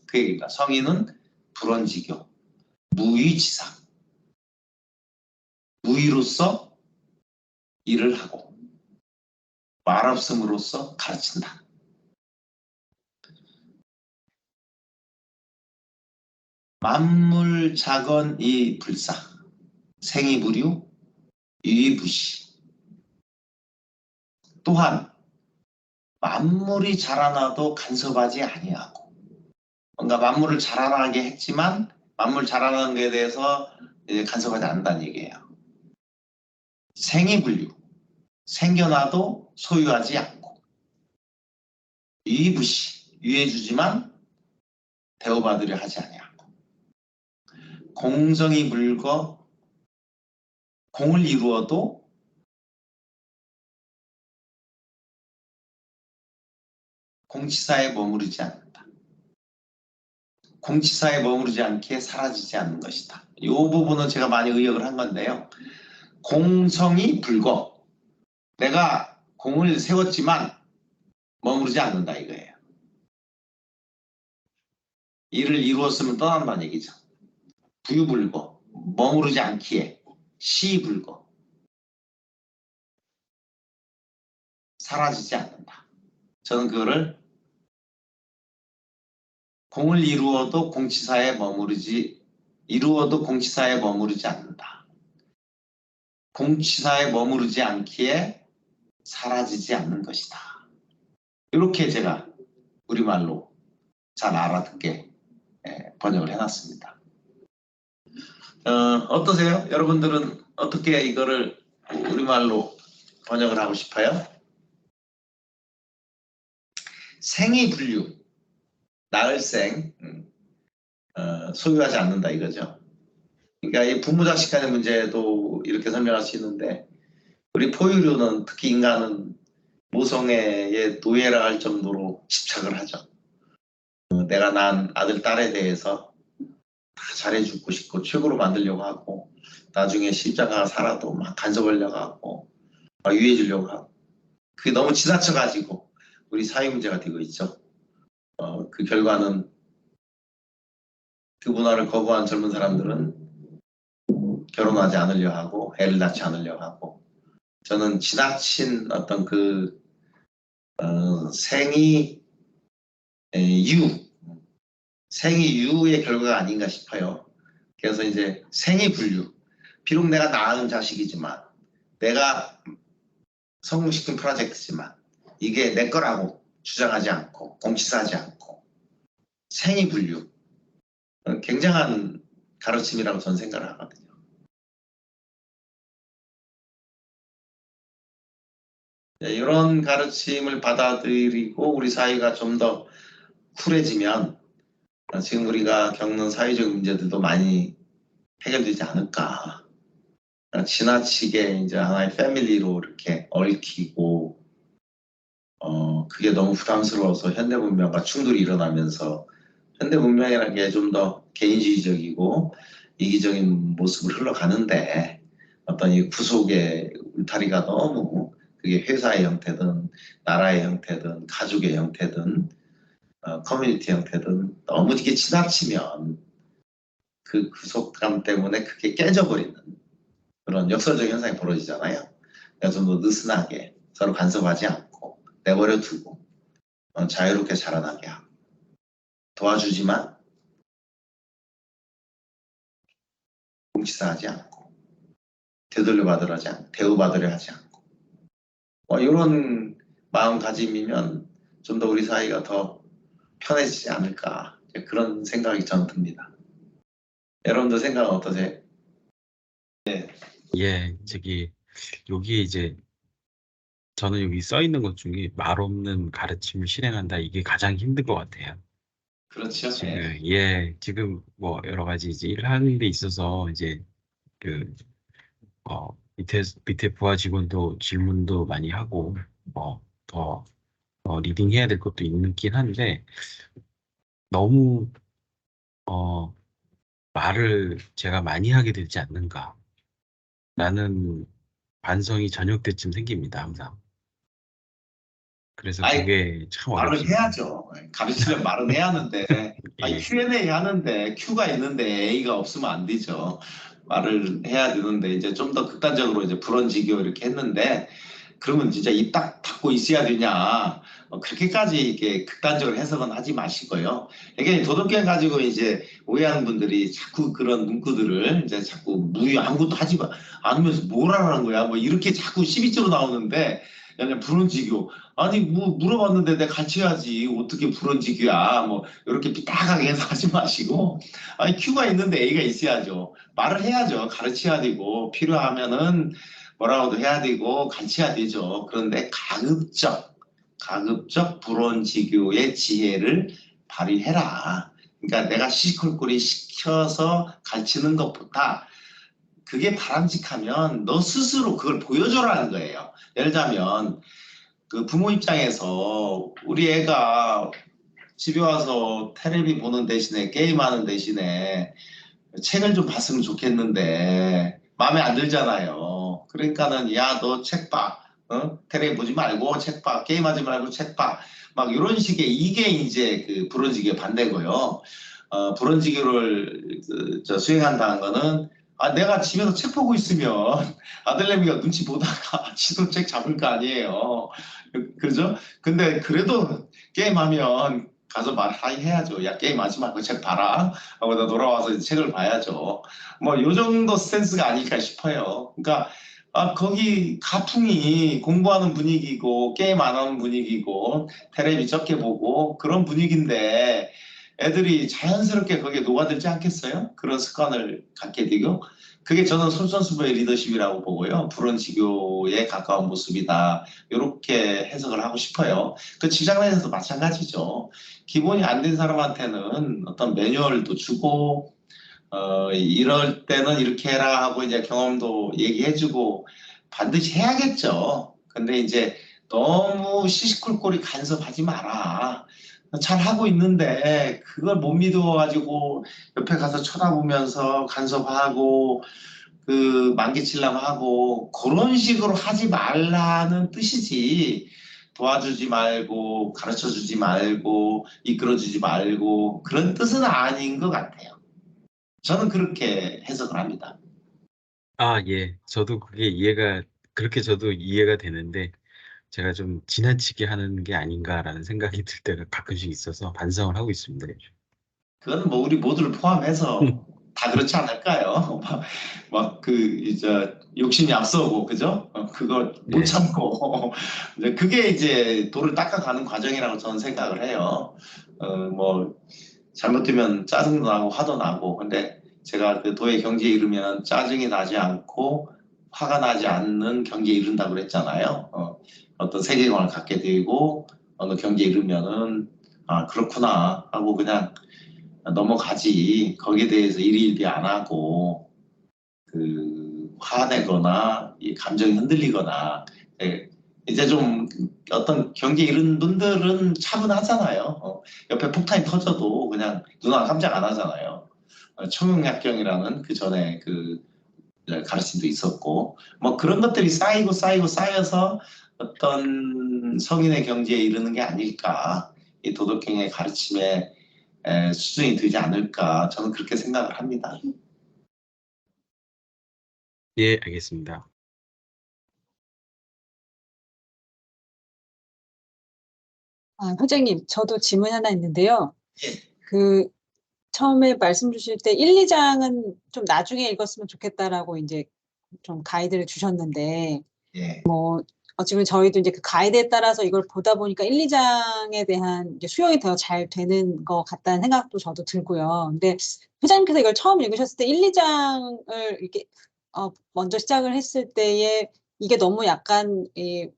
그 얘기입니다. 성인은 불언지교, 무의지상. 무의로서 일을 하고 말 없음으로써 가르친다. 만물 작은 이 불사, 생이부류, 유이부시. 또한 만물이 자라나도 간섭하지 아니하고, 뭔가 만물을 자라나게 했지만 만물 자라나는 것에 대해서 간섭하지 않는다는 얘기예요. 생이불류, 생겨나도 소유하지 않고, 유이부시, 유해주지만 대우받으려 하지 아니하고, 공성이 물거, 공을 이루어도 공치사에 머무르지 않는다. 공치사에 머무르지 않기에 사라지지 않는 것이다. 이 부분은 제가 많이 의역을 한 건데요. 공성이 불거, 내가 공을 세웠지만 머무르지 않는다 이거예요. 일을 이루었으면 떠난다는 얘기죠. 부유불거, 머무르지 않기에 시불거, 사라지지 않는다. 저는 그거를 공을 이루어도 공치사에 머무르지 않는다. 공치사에 머무르지 않기에 사라지지 않는 것이다. 이렇게 제가 우리말로 잘 알아듣게 번역을 해놨습니다. 어떠세요? 여러분들은 어떻게 이거를 우리말로 번역을 하고 싶어요? 생이 분류, 나을생, 소유하지 않는다 이거죠. 그러니까 이 부모 자식 간의 문제도 이렇게 설명할 수 있는데, 우리 포유류는 특히 인간은 모성애의 노예라 할 정도로 집착을 하죠. 내가 낳은 아들, 딸에 대해서 다 잘해주고 싶고 최고로 만들려고 하고, 나중에 십자가가 살아도 막 간섭하려고 하고 막 유해주려고 하고, 그게 너무 지나쳐가지고 우리 사회 문제가 되고 있죠. 그 결과는 그 문화를 거부한 젊은 사람들은 결혼하지 않으려 하고 애를 낳지 않으려 하고, 저는 지나친 어떤 그 생이 유의 결과가 아닌가 싶어요. 그래서 이제 생이 분류, 비록 내가 낳은 자식이지만, 내가 성공시킨 프로젝트지만 이게 내 거라고 주장하지 않고 공치사하지 않고 생이 분류, 굉장한 가르침이라고 저는 생각을 하거든요. 이런 가르침을 받아들이고 우리 사회가 좀 더 쿨해지면 지금 우리가 겪는 사회적 문제들도 많이 해결되지 않을까. 지나치게 이제 하나의 패밀리로 이렇게 얽히고, 그게 너무 부담스러워서 현대 문명과 충돌이 일어나면서 현대 문명이라는 게 좀 더 개인주의적이고 이기적인 모습을 흘러가는데, 어떤 이 구속의 울타리가 너무, 그게 회사의 형태든 나라의 형태든 가족의 형태든 커뮤니티 형태든 너무 이게 지나치면 그 구속감 때문에 그게 깨져버리는 그런 역설적 현상이 벌어지잖아요. 그러니까 좀 더 느슨하게 서로 간섭하지 않고 내버려 두고 자유롭게 자라나게 하고, 도와주지만 공치사하지 않고 대우받으려 하지 않고, 이런 마음가짐이면 좀 더 우리 사이가 더 편해지지 않을까, 그런 생각이 저는 듭니다. 여러분들 생각은 어떠세요? 예, 여기 이제, 저는 여기 써 있는 것 중에 말 없는 가르침을 실행한다. 이게 가장 힘든 것 같아요. 그렇죠. 지금 뭐 여러 가지 이제 일을 하는 데 있어서 이제 밑에 부하 직원도 질문도 많이 하고, 더 리딩해야 될 것도 있긴 한데, 너무, 말을 제가 많이 하게 되지 않는가. 라는 반성이 저녁 때쯤 생깁니다, 항상. 그래서 아이, 그게 참 말을 어렵습니다. 해야죠. 가르치면 말은 해야 하는데, 예. Q&A 하는데 Q가 있는데 A가 없으면 안 되죠. 말을 해야 되는데 이제 좀 더 극단적으로 이제 불언지교 이렇게 했는데, 그러면 진짜 입 딱 닫고 있어야 되냐? 그렇게까지 이렇게 극단적으로 해석은 하지 마시고요. 이게 도덕경 가지고 이제 오해하는 분들이 자꾸 그런 문구들을 이제 자꾸 아무것도 하지 않으면서 뭘 하라는 거야? 뭐 이렇게 자꾸 12조로 나오는데, 그냥 불언지교. 아니 뭐 물어봤는데 내가 같이 해야지 어떻게 불언지교야, 뭐 이렇게 삐딱하게 해석하지 마시고, 아니 Q가 있는데 A가 있어야죠. 말을 해야죠. 가르쳐야 되고 필요하면은 뭐라고도 해야 되고 가르쳐야 되죠. 그런데 가급적 불언지교의 지혜를 발휘해라. 그러니까 내가 시시콜콜이 시켜서 가르치는 것보다 그게 바람직하면 너 스스로 그걸 보여줘라는 거예요. 예를 들자면 그 부모 입장에서 우리 애가 집에 와서 텔레비 보는 대신에 게임하는 대신에 책을 좀 봤으면 좋겠는데 마음에 안 들잖아요. 그러니까는 야 너 책 봐. 텔레비 보지 말고 책 봐. 게임하지 말고 책 봐. 막 이런 식의, 이게 이제 그 불언지교의 반대고요. 불언지교를 수행한다는 거는, 내가 집에서 책 보고 있으면 아들내미가 눈치 보다가 지도 책 잡을 거 아니에요. 그죠? 근데 그래도 게임하면 가서 말해야죠. 야 게임하지 말고 책 봐라 하고 나 돌아와서 이제 책을 봐야죠. 뭐 요 정도 센스가 아닐까 싶어요. 그러니까 거기 가풍이 공부하는 분위기고 게임 안 하는 분위기고 텔레비 적게 보고 그런 분위기인데, 애들이 자연스럽게 거기에 녹아들지 않겠어요? 그런 습관을 갖게 되고 그게 저는 솔선수범의 리더십이라고 보고요. 불원지교에 가까운 모습이다. 이렇게 해석을 하고 싶어요. 그 직장 내에서도 마찬가지죠. 기본이 안 된 사람한테는 어떤 매뉴얼도 주고 이럴 때는 이렇게 해라 하고 이제 경험도 얘기해주고 반드시 해야겠죠. 근데 이제 너무 시시콜콜이 간섭하지 마라. 잘 하고 있는데 그걸 못 믿어가지고 옆에 가서 쳐다보면서 간섭하고 그 만기칠람 하고 그런 식으로 하지 말라는 뜻이지. 도와주지 말고 가르쳐주지 말고 이끌어주지 말고 그런 뜻은 아닌 것 같아요. 저는 그렇게 해석을 합니다. 아, 예. 저도 그렇게 저도 이해가 되는데, 제가 좀 지나치게 하는 게 아닌가라는 생각이 들 때가 가끔씩 있어서 반성을 하고 있습니다. 요즘. 그거는 뭐 우리 모두를 포함해서 다 그렇지 않을까요? 이제 욕심이 앞서고 그죠? 그걸 못 예. 참고 이제 그게 이제 돌을 닦아가는 과정이라고 저는 생각을 해요. 뭐 잘못되면 짜증도 나고 화도 나고 근데 제가 그 도의 경지에 이르면 짜증이 나지 않고 화가 나지 않는 경지에 이른다고 그랬잖아요. 어떤 세계관을 갖게 되고 어느 경지에 이르면은 아 그렇구나 하고 그냥 넘어가지 거기에 대해서 일일비 안 하고 그 화내거나 이 감정이 흔들리거나 이제 좀 어떤 경계에 이른 분들은 차분하잖아요. 옆에 폭탄이 터져도 그냥 누나 깜짝 안 하잖아요. 청용약경이라는 그 전에 그 가르침도 있었고 뭐 그런 것들이 쌓여서 어떤 성인의 경지에 이르는 게 아닐까 이 도덕경의 가르침에 수준이 되지 않을까 저는 그렇게 생각을 합니다. 예, 알겠습니다. 회장님, 저도 질문 하나 있는데요. 예. 그 처음에 말씀 주실 때 1, 2장은 좀 나중에 읽었으면 좋겠다라고 이제 좀 가이드를 주셨는데 예. 지금 저희도 이제 그 가이드에 따라서 이걸 보다 보니까 1, 2장에 대한 이제 수용이 더 잘 되는 것 같다는 생각도 저도 들고요. 근데 회장님께서 이걸 처음 읽으셨을 때 1, 2장을 이렇게 먼저 시작을 했을 때에 이게 너무 약간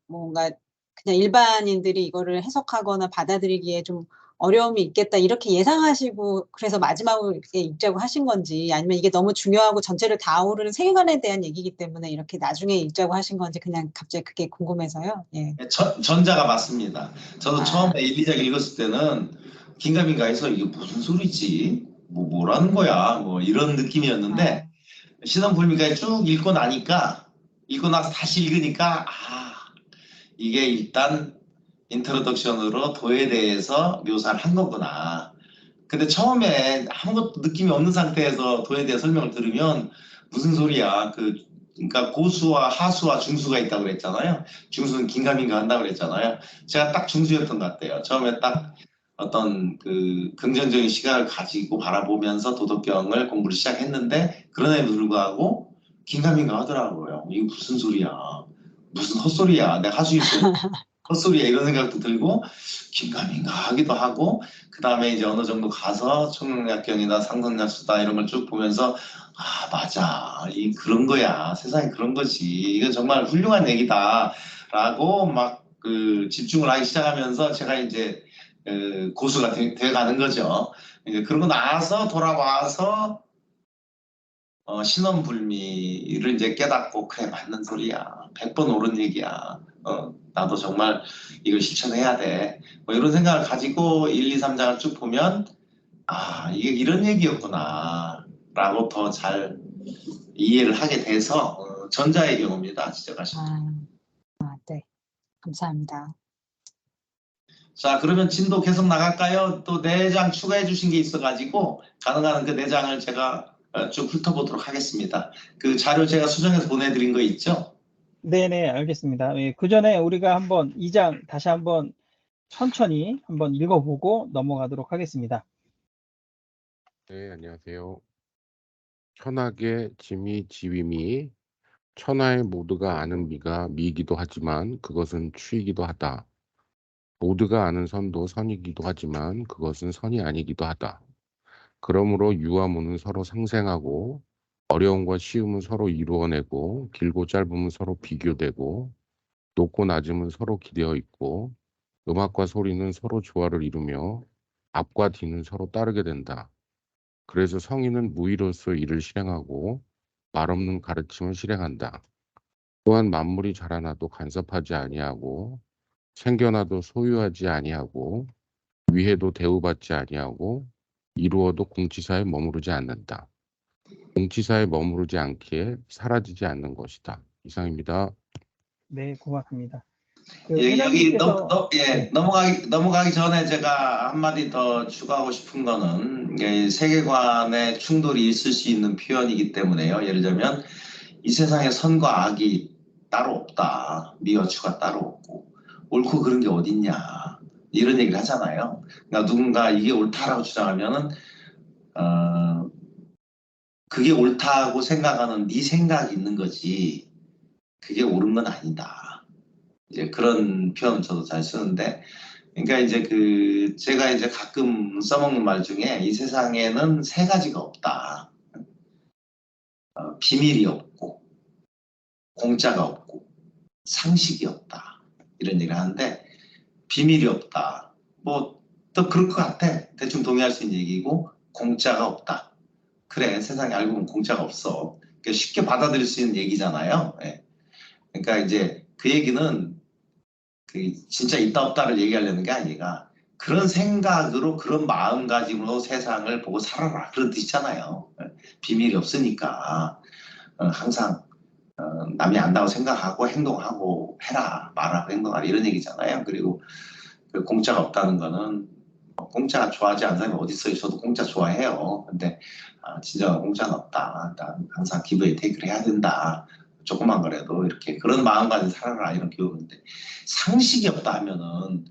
뭔가 그냥 일반인들이 이거를 해석하거나 받아들이기에 좀 어려움이 있겠다 이렇게 예상하시고 그래서 마지막으로 이렇게 읽자고 하신 건지 아니면 이게 너무 중요하고 전체를 다 아우르는 세계관에 대한 얘기이기 때문에 이렇게 나중에 읽자고 하신 건지 그냥 갑자기 그게 궁금해서요. 예. 전자가 맞습니다. 저도 아. 처음에 1, 2장 읽었을 때는 긴가민가해서 이게 무슨 소리지? 뭐라는 거야? 뭐 이런 느낌이었는데 신원불미까지 쭉 읽고 나서 다시 읽으니까 이게 일단 인트로덕션으로 도에 대해서 묘사를 한 거구나. 근데 처음에 아무것도 느낌이 없는 상태에서 도에 대해 설명을 들으면 무슨 소리야? 그러니까 고수와 하수와 중수가 있다고 그랬잖아요. 중수는 긴가민가 한다고 그랬잖아요. 제가 딱 중수였던 것 같아요. 처음에 딱 어떤 그 긍정적인 시각을 가지고 바라보면서 도덕경을 공부를 시작했는데 그럼에도 불구하고 긴가민가 하더라고요. 이게 무슨 소리야? 무슨 헛소리야? 내가 하수 있어요. 헛소리야 이런 생각도 들고 긴가민가 하기도 하고 그 다음에 이제 어느 정도 가서 청량약경이나 상선약수다 이런 걸 쭉 보면서 맞아 그런 거야 세상이 그런 거지 이건 정말 훌륭한 얘기다 라고 막 그 집중을 하기 시작하면서 제가 이제 고수가 돼가는 거죠. 이제 그러고 나서 돌아와서 신원불미를 이제 깨닫고 그래 맞는 소리야 100번 옳은 얘기야 나도 정말 이걸 실천해야 돼 뭐 이런 생각을 가지고 1, 2, 3장을 쭉 보면 이게 이런 얘기였구나 라고 더 잘 이해를 하게 돼서 전자의 경우입니다. 지적하신. 네. 감사합니다. 자 그러면 진도 계속 나갈까요? 또 4장 추가해 주신 게 있어가지고 가능한 그 4장을 제가 쭉 훑어보도록 하겠습니다. 그 자료 제가 수정해서 보내드린 거 있죠? 네네, 알겠습니다. 예, 그 전에 우리가 한번 2장 다시 한번 천천히 한번 읽어보고 넘어가도록 하겠습니다. 네, 안녕하세요. 천하의 짐이 지위미 천하의 모두가 아는 미가 미이기도 하지만 그것은 추이기도 하다. 모두가 아는 선도 선이기도 하지만 그것은 선이 아니기도 하다. 그러므로 유와 무는 서로 상생하고 어려움과 쉬움은 서로 이루어내고 길고 짧음은 서로 비교되고 높고 낮음은 서로 기대어 있고 음악과 소리는 서로 조화를 이루며 앞과 뒤는 서로 따르게 된다. 그래서 성인은 무의로서 일을 실행하고 말없는 가르침을 실행한다. 또한 만물이 자라나도 간섭하지 아니하고 생겨나도 소유하지 아니하고 위해도 대우받지 아니하고 이루어도 공치사에 머무르지 않는다. 공치사에 머무르지 않기에 사라지지 않는 것이다. 이상입니다. 네, 고맙습니다. 여기 회장님께서 네. 넘어가기 전에 제가 한마디 더 추가하고 싶은 거는 이게 세계관의 충돌이 있을 수 있는 표현이기 때문에요. 예를 들면 이 세상에 선과 악이 따로 없다. 미어추가 따로 없고 옳고 그른 게 어딨냐. 이런 얘기를 하잖아요. 그러니까 누군가 이게 옳다라고 주장하면은 그게 옳다고 생각하는 네 생각이 있는 거지 그게 옳은 건 아니다. 이제 그런 표현 저도 잘 쓰는데, 그러니까 이제 제가 이제 가끔 써먹는 말 중에 이 세상에는 세 가지가 없다. 비밀이 없고, 공짜가 없고, 상식이 없다. 이런 얘기를 하는데, 비밀이 없다. 뭐, 또 그럴 것 같아. 대충 동의할 수 있는 얘기고, 공짜가 없다. 그래, 세상에 알고 보면 공짜가 없어. 그러니까 쉽게 받아들일 수 있는 얘기잖아요. 예. 그러니까 이제 그 얘기는 진짜 있다 없다를 얘기하려는 게 아니라 그런 생각으로 그런 마음가짐으로 세상을 보고 살아라 그런 뜻이잖아요. 비밀이 없으니까 항상 남이 안다고 생각하고 행동하고 해라 말하고 행동하라 이런 얘기잖아요. 그리고 그 공짜가 없다는 거는 공짜 좋아하지 않는 사람이 어디 있어요. 저도 공짜 좋아해요. 근데 진정한 공짜는 없다. 항상 기브 앤 테이크를 해야 된다. 조그만 거라도 이렇게 그런 마음가짐 살아라 이런 교육인데 상식이 없다 하면은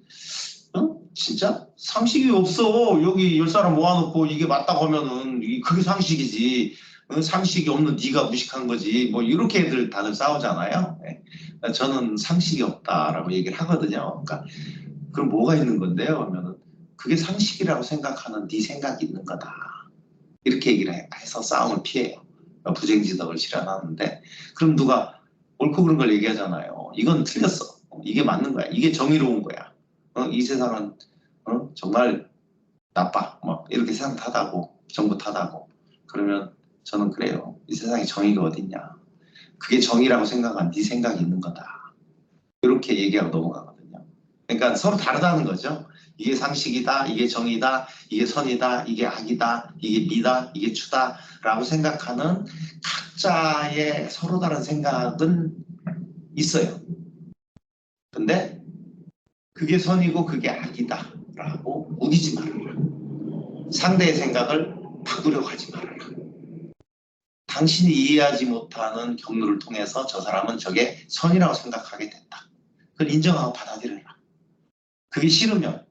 진짜 상식이 없어. 여기 10사람 모아놓고 이게 맞다고 하면은 그게 상식이지. 상식이 없는 네가 무식한 거지. 뭐 이렇게 다들 싸우잖아요. 네. 저는 상식이 없다라고 얘기를 하거든요. 그러니까 그럼 뭐가 있는 건데요? 하면은 그게 상식이라고 생각하는 네 생각이 있는 거다. 이렇게 얘기를 해서 싸움을 피해요. 부정지덕을 실현하는데 그럼 누가 옳고 그른 걸 얘기하잖아요. 이건 틀렸어. 이게 맞는 거야. 이게 정의로운 거야. 이 세상은 정말 나빠. 뭐 이렇게 생각 탓하고 정부 탓하고 그러면 저는 그래요. 이 세상에 정의가 어딨냐. 그게 정의라고 생각한 네 생각이 있는 거다. 이렇게 얘기하고 넘어가거든요. 그러니까 서로 다르다는 거죠. 이게 상식이다, 이게 정의다, 이게 선이다, 이게 악이다, 이게 미다, 이게 추다 라고 생각하는 각자의 서로 다른 생각은 있어요. 근데 그게 선이고 그게 악이다 라고 우기지 말아라. 상대의 생각을 바꾸려고 하지 말아라. 당신이 이해하지 못하는 경로를 통해서 저 사람은 저게 선이라고 생각하게 된다. 그걸 인정하고 받아들여라. 그게 싫으면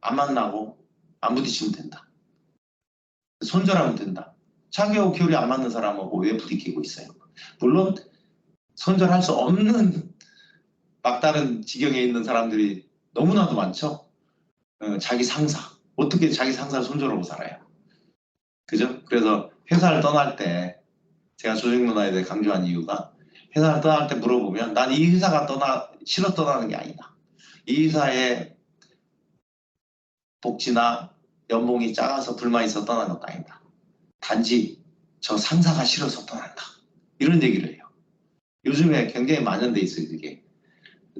안 만나고 안 부딪히면 된다. 손절하면 된다. 자기하고 결이 안 맞는 사람하고 왜 부딪히고 있어요? 물론 손절할 수 없는 막다른 지경에 있는 사람들이 너무나도 많죠. 자기 상사. 어떻게 자기 상사를 손절하고 살아요? 그죠? 그래서 회사를 떠날 때 제가 조직 문화에 대해 강조한 이유가 회사를 떠날 때 물어보면 난 이 회사가 싫어 떠나는 게 아니다. 이 회사의 복지나 연봉이 작아서 불만이 있어 떠나는 것도 아니다. 단지 저 상사가 싫어서 떠난다. 이런 얘기를 해요. 요즘에 굉장히 만연돼 있어요. 그게.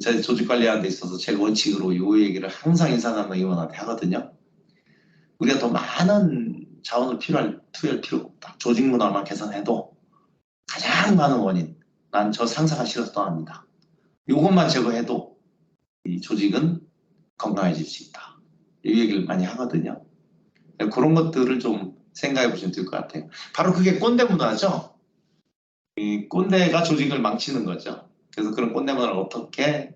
제가 조직 관리하는 데 있어서 제일 원칙으로 이 얘기를 항상 인사담당 임원한테 하거든요. 우리가 더 많은 자원을 투여할 필요가 없다. 조직 문화만 개선해도 가장 많은 원인, 난 저 상사가 싫어서 떠납니다. 이것만 제거해도 이 조직은 건강해질 수 있다. 이 얘기를 많이 하거든요. 그런 것들을 좀 생각해 보시면 될 것 같아요. 바로 그게 꼰대 문화죠. 이 꼰대가 조직을 망치는 거죠. 그래서 그런 꼰대 문화를 어떻게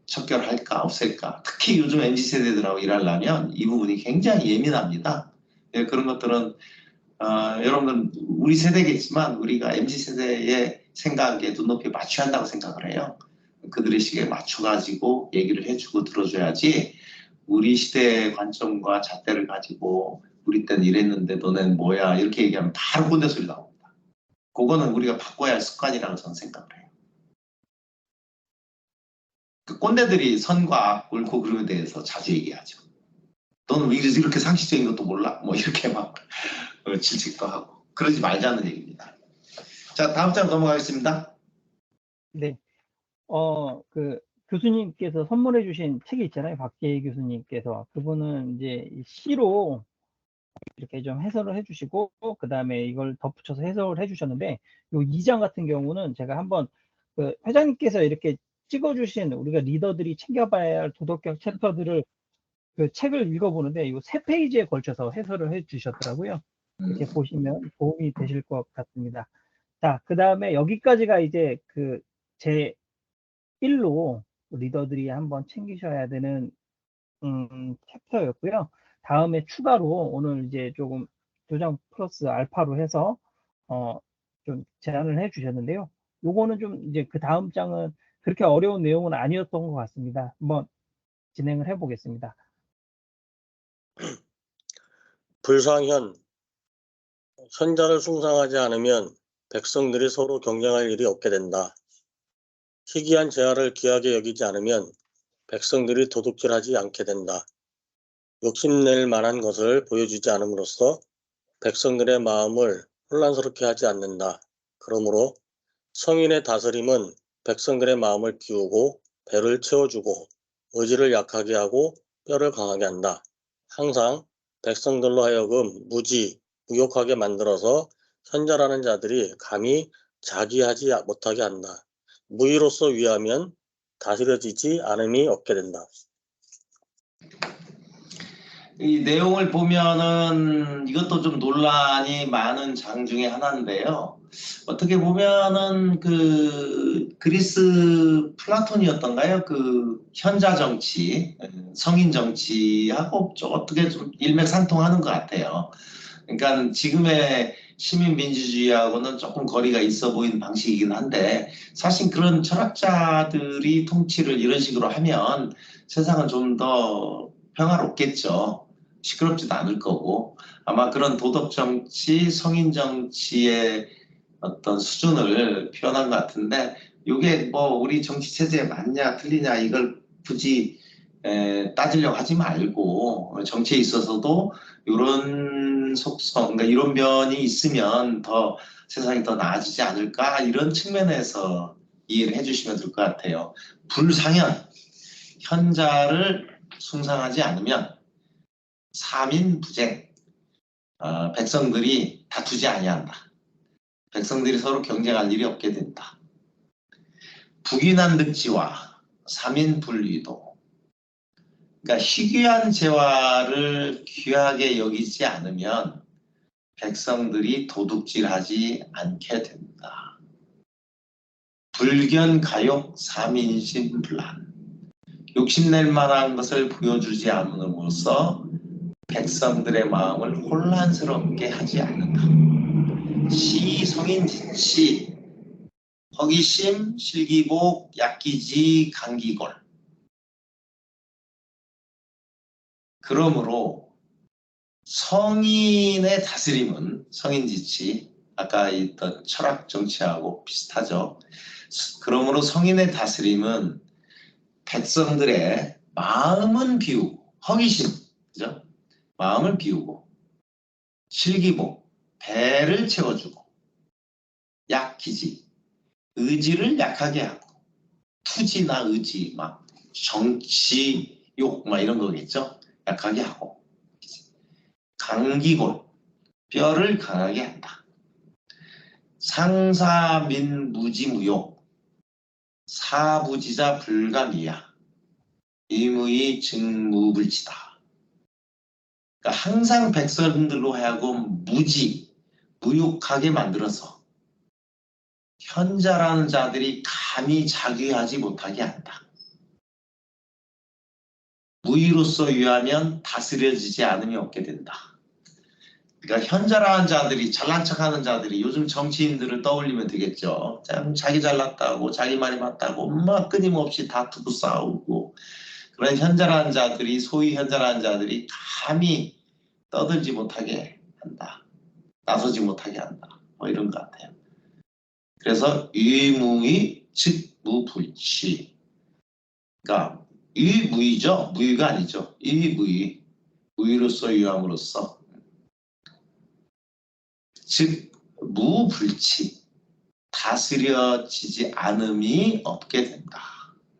척결할까, 없앨까. 특히 요즘 MZ세대들하고 일하려면 이 부분이 굉장히 예민합니다. 그런 것들은 여러분들 우리 세대겠지만 우리가 MZ세대의 생각에 눈높이 맞춰야 한다고 생각을 해요. 그들의 시기에 맞춰가지고 얘기를 해주고 들어줘야지 우리 시대의 관점과 잣대를 가지고 우리 때는 이랬는데 너네는 뭐야 이렇게 얘기하면 바로 꼰대 소리 나옵니다. 그거는 우리가 바꿔야 할 습관이라고 저는 생각을 해요. 그 꼰대들이 선과 악, 옳고 그름에 대해서 자주 얘기하죠. 너는 왜 이렇게 상식적인 것도 몰라? 뭐 이렇게 막 질책도 하고 그러지 말자는 얘기입니다. 자, 다음 장 넘어가겠습니다. 네. 그 교수님께서 선물해 주신 책이 있잖아요. 박재희 교수님께서. 그분은 이제 이 시로 이렇게 좀 해설을 해주시고, 그 다음에 이걸 덧붙여서 해설을 해주셨는데, 요 2장 같은 경우는 제가 한번 그 회장님께서 이렇게 찍어주신 우리가 리더들이 챙겨봐야 할 도덕적 챕터들을 그 책을 읽어보는데, 이 3페이지에 걸쳐서 해설을 해주셨더라고요. 이렇게 보시면 도움이 되실 것 같습니다. 자, 그 다음에 여기까지가 이제 그 제 1로 리더들이 한번 챙기셔야 되는 챕터였고요. 다음에 추가로 오늘 이제 조금 2장 플러스 알파로 해서 좀 제안을 해 주셨는데요. 요거는 좀 이제 그 다음 장은 그렇게 어려운 내용은 아니었던 것 같습니다. 한번 진행을 해 보겠습니다. 불상현, 현자를 숭상하지 않으면 백성들이 서로 경쟁할 일이 없게 된다. 희귀한 재화를 귀하게 여기지 않으면 백성들이 도둑질하지 않게 된다. 욕심낼 만한 것을 보여주지 않음으로써 백성들의 마음을 혼란스럽게 하지 않는다. 그러므로 성인의 다스림은 백성들의 마음을 비우고 배를 채워주고 의지를 약하게 하고 뼈를 강하게 한다. 항상 백성들로 하여금 무욕하게 만들어서 현자라는 자들이 감히 자기하지 못하게 한다. 무의로서 위하면 다스려지지 않음이 없게 된다. 이 내용을 보면은 이것도 좀 논란이 많은 장 중에 하나인데요. 어떻게 보면은 그 그리스 플라톤이었던가요? 그 현자 정치, 성인 정치하고 좀 어떻게 좀 일맥상통하는 것 같아요. 그러니까 지금의 시민민주주의하고는 조금 거리가 있어 보이는 방식이긴 한데 사실 그런 철학자들이 통치를 이런 식으로 하면 세상은 좀 더 평화롭겠죠. 시끄럽지도 않을 거고 아마 그런 도덕정치, 성인정치의 어떤 수준을 표현한 것 같은데 이게 뭐 우리 정치 체제에 맞냐 틀리냐 이걸 굳이 따지려고 하지 말고 정치에 있어서도 이런 속성, 그러니까 이런 면이 있으면 더 세상이 더 나아지지 않을까 이런 측면에서 이해를 해주시면 될 것 같아요. 불상현, 현자를 숭상하지 않으면 사민부쟁, 백성들이 다투지 아니한다. 백성들이 서로 경쟁할 일이 없게 된다. 북인한득지와 사민불위도 그러니까 희귀한 재화를 귀하게 여기지 않으면 백성들이 도둑질하지 않게 된다. 불견가욕 사민심불란 욕심낼 만한 것을 보여주지 않음으로써 백성들의 마음을 혼란스럽게 하지 않는다. 시성인지치 허기심 실기복 약기지 강기골 그러므로 성인의 다스림은 성인지치 아까 있던 철학 정치하고 비슷하죠. 그러므로 성인의 다스림은 백성들의 마음은 비우고 허기심 그죠? 마음을 비우고 실기복 배를 채워주고 약기지 의지를 약하게 하고 투지나 의지 막 정치욕 막 이런 거겠죠. 약하게 하고 강기골 뼈를 강하게 한다. 상사민무지무욕 사부지자 불가미야 의무의 증무불치다. 그러니까 항상 백성들로 하여금 무욕하게 만들어서 현자라는 자들이 감히 자귀하지 못하게 한다. 무의로서 위하면 다스려지지 않음이 없게 된다. 그러니까 현자라는 자들이, 잘난 척하는 자들이 요즘 정치인들을 떠올리면 되겠죠. 자기 잘났다고, 자기 말이 맞다고 막 끊임없이 다투고 싸우고, 그런 현자라는 자들이, 소위 현자라는 자들이 감히 떠들지 못하게 한다. 나서지 못하게 한다. 뭐 이런 것 같아요. 그래서 유의무의 즉 무불치. 그러니까 유의무의죠. 무의가 아니죠. 유의무의. 무의로서 유함으로써. 즉 무불치. 다스려지지 않음이 없게 된다.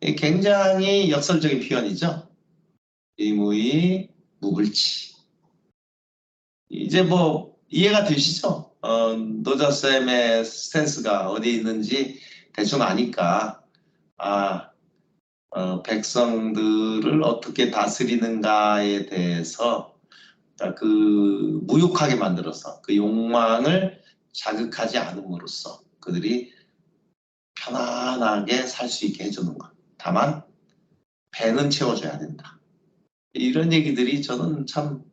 이게 굉장히 역설적인 표현이죠. 유의무의 무불치. 이제 뭐 이해가 되시죠? 노자쌤의 스탠스가 어디 있는지 대충 아니까 백성들을 어떻게 다스리는가에 대해서 그 무욕하게 만들어서 그 욕망을 자극하지 않음으로써 그들이 편안하게 살 수 있게 해주는 것. 다만 배는 채워줘야 된다. 이런 얘기들이 저는 참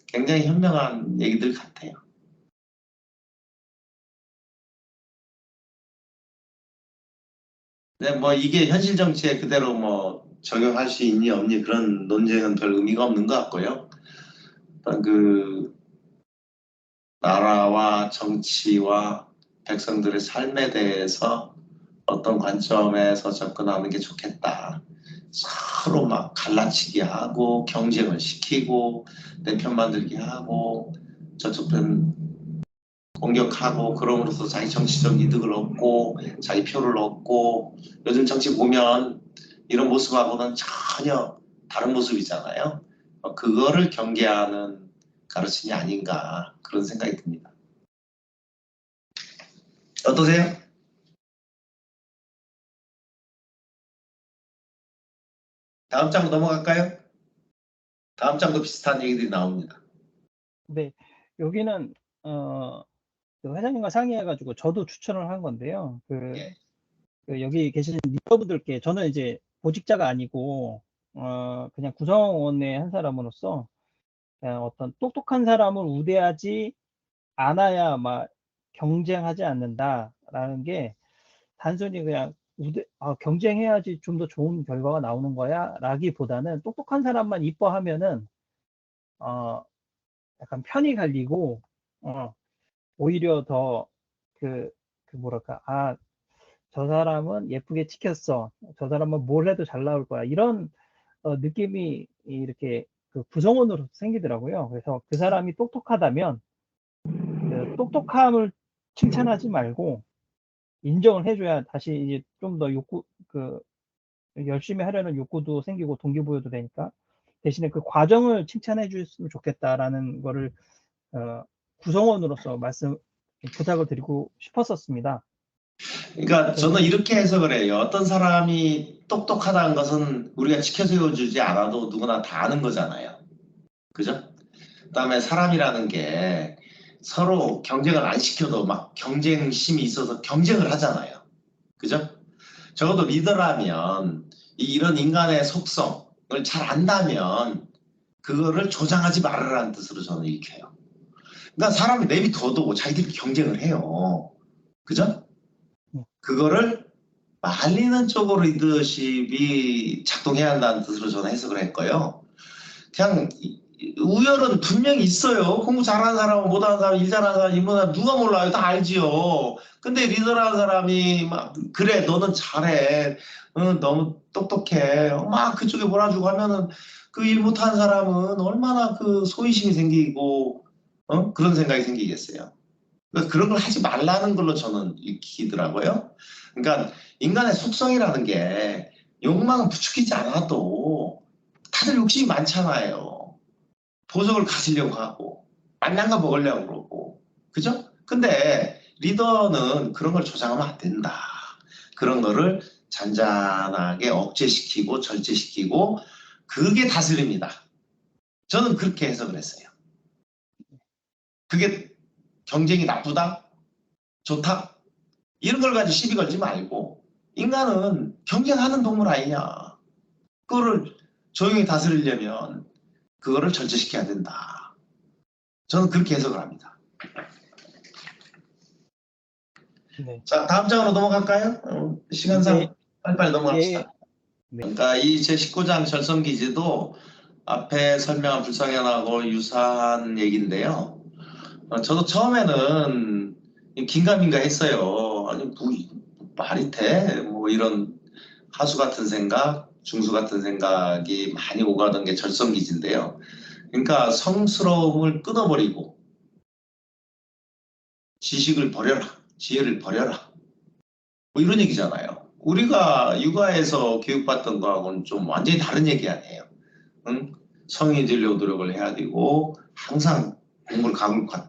굉장히 현명한 얘기들 같아요. 네, 뭐 이게 현실 정치에 그대로 뭐 적용할 수 있니 없니 그런 논쟁은 별 의미가 없는 것 같고요. 어떤 그 나라와 정치와 백성들의 삶에 대해서 어떤 관점에서 접근하는 게 좋겠다. 서로 막 갈라치기 하고 경쟁을 시키고 내 편 만들기 하고 저쪽 편 공격하고 그럼으로써 자기 정치적 이득을 얻고 자기 표를 얻고 요즘 정치 보면 이런 모습하고는 전혀 다른 모습이잖아요. 그거를 경계하는 가르침이 아닌가 그런 생각이 듭니다. 어떠세요? 다음 장으로 넘어갈까요? 다음 장도 비슷한 얘기들이 나옵니다. 네, 여기는 그 회장님과 상의해가지고 저도 추천을 한 건데요. 예. 그 여기 계신 리더분들께 저는 이제 보직자가 아니고 그냥 구성원의 한 사람으로서 그냥 어떤 똑똑한 사람을 우대하지 않아야 막 경쟁하지 않는다라는 게 단순히 그냥 경쟁해야지 좀 더 좋은 결과가 나오는 거야 라기보다는 똑똑한 사람만 이뻐하면은 약간 편이 갈리고 오히려 더 뭐랄까 저 사람은 예쁘게 찍혔어, 저 사람은 뭘 해도 잘 나올 거야, 이런 느낌이 이렇게 그 구성원으로 생기더라고요. 그래서 그 사람이 똑똑하다면 그 똑똑함을 칭찬하지 말고 인정을 해줘야 다시 이제 좀 더 열심히 하려는 욕구도 생기고 동기부여도 되니까, 대신에 그 과정을 칭찬해 줬으면 좋겠다라는 거를 구성원으로서 부탁을 드리고 싶었었습니다. 그러니까 저는 이렇게 해석을 해요. 어떤 사람이 똑똑하다는 것은 우리가 지켜세워주지 않아도 누구나 다 아는 거잖아요. 그죠? 그다음에 사람이라는 게 서로 경쟁을 안 시켜도 막 경쟁심이 있어서 경쟁을 하잖아요. 그죠? 적어도 리더라면 이런 인간의 속성을 잘 안다면 그거를 조장하지 말으라는 뜻으로 저는 읽혀요. 그러니까 사람이 내비둬도 자기들이 경쟁을 해요. 그죠? 그거를 말리는 쪽으로 리더십이 작동해야 한다는 뜻으로 저는 해석을 했고요. 그냥 우열은 분명히 있어요. 공부 잘하는 사람은 못하는 사람, 일 잘하는 사람, 일 못하는 사람 누가 몰라요. 다 알지요. 근데 리더라는 사람이 막 그래 너는 잘해, 너무 똑똑해, 막 그쪽에 몰아주고 하면은 그 일 못하는 사람은 얼마나 그 소위심이 생기고 그런 생각이 생기겠어요. 그러니까 그런 걸 하지 말라는 걸로 저는 읽히더라고요. 그러니까 인간의 속성이라는 게 욕망은 부추기지 않아도 다들 욕심이 많잖아요. 보석을 가지려고 하고 만난 거 먹으려고 그러고, 그죠? 근데 리더는 그런 걸 조장하면 안 된다. 그런 거를 잔잔하게 억제시키고 절제시키고 그게 다스립니다. 저는 그렇게 해석을 했어요. 그게 경쟁이 나쁘다? 좋다? 이런 걸 가지고 시비 걸지 말고 인간은 경쟁하는 동물 아니냐. 그거를 조용히 다스리려면 그거를 절제시켜야 된다. 저는 그렇게 해석을 합니다. 네. 자, 다음 장으로 넘어갈까요? 시간상 네. 빨리빨리 넘어갑시다. 네. 그러니까 이 제19장 절성기지도 앞에 설명한 불성현하고 유사한 얘기인데요. 저도 처음에는 긴가민가 했어요. 아니, 말이 돼? 뭐 이런 하수 같은 생각, 중수 같은 생각이 많이 오가던 게 절성기지인데요. 그러니까 성스러움을 끊어버리고 지식을 버려라, 지혜를 버려라. 뭐 이런 얘기잖아요. 우리가 육아에서 교육받던 거하고는 좀 완전히 다른 얘기 아니에요. 응? 성인이 되려고 노력을 해야 되고 항상 공부를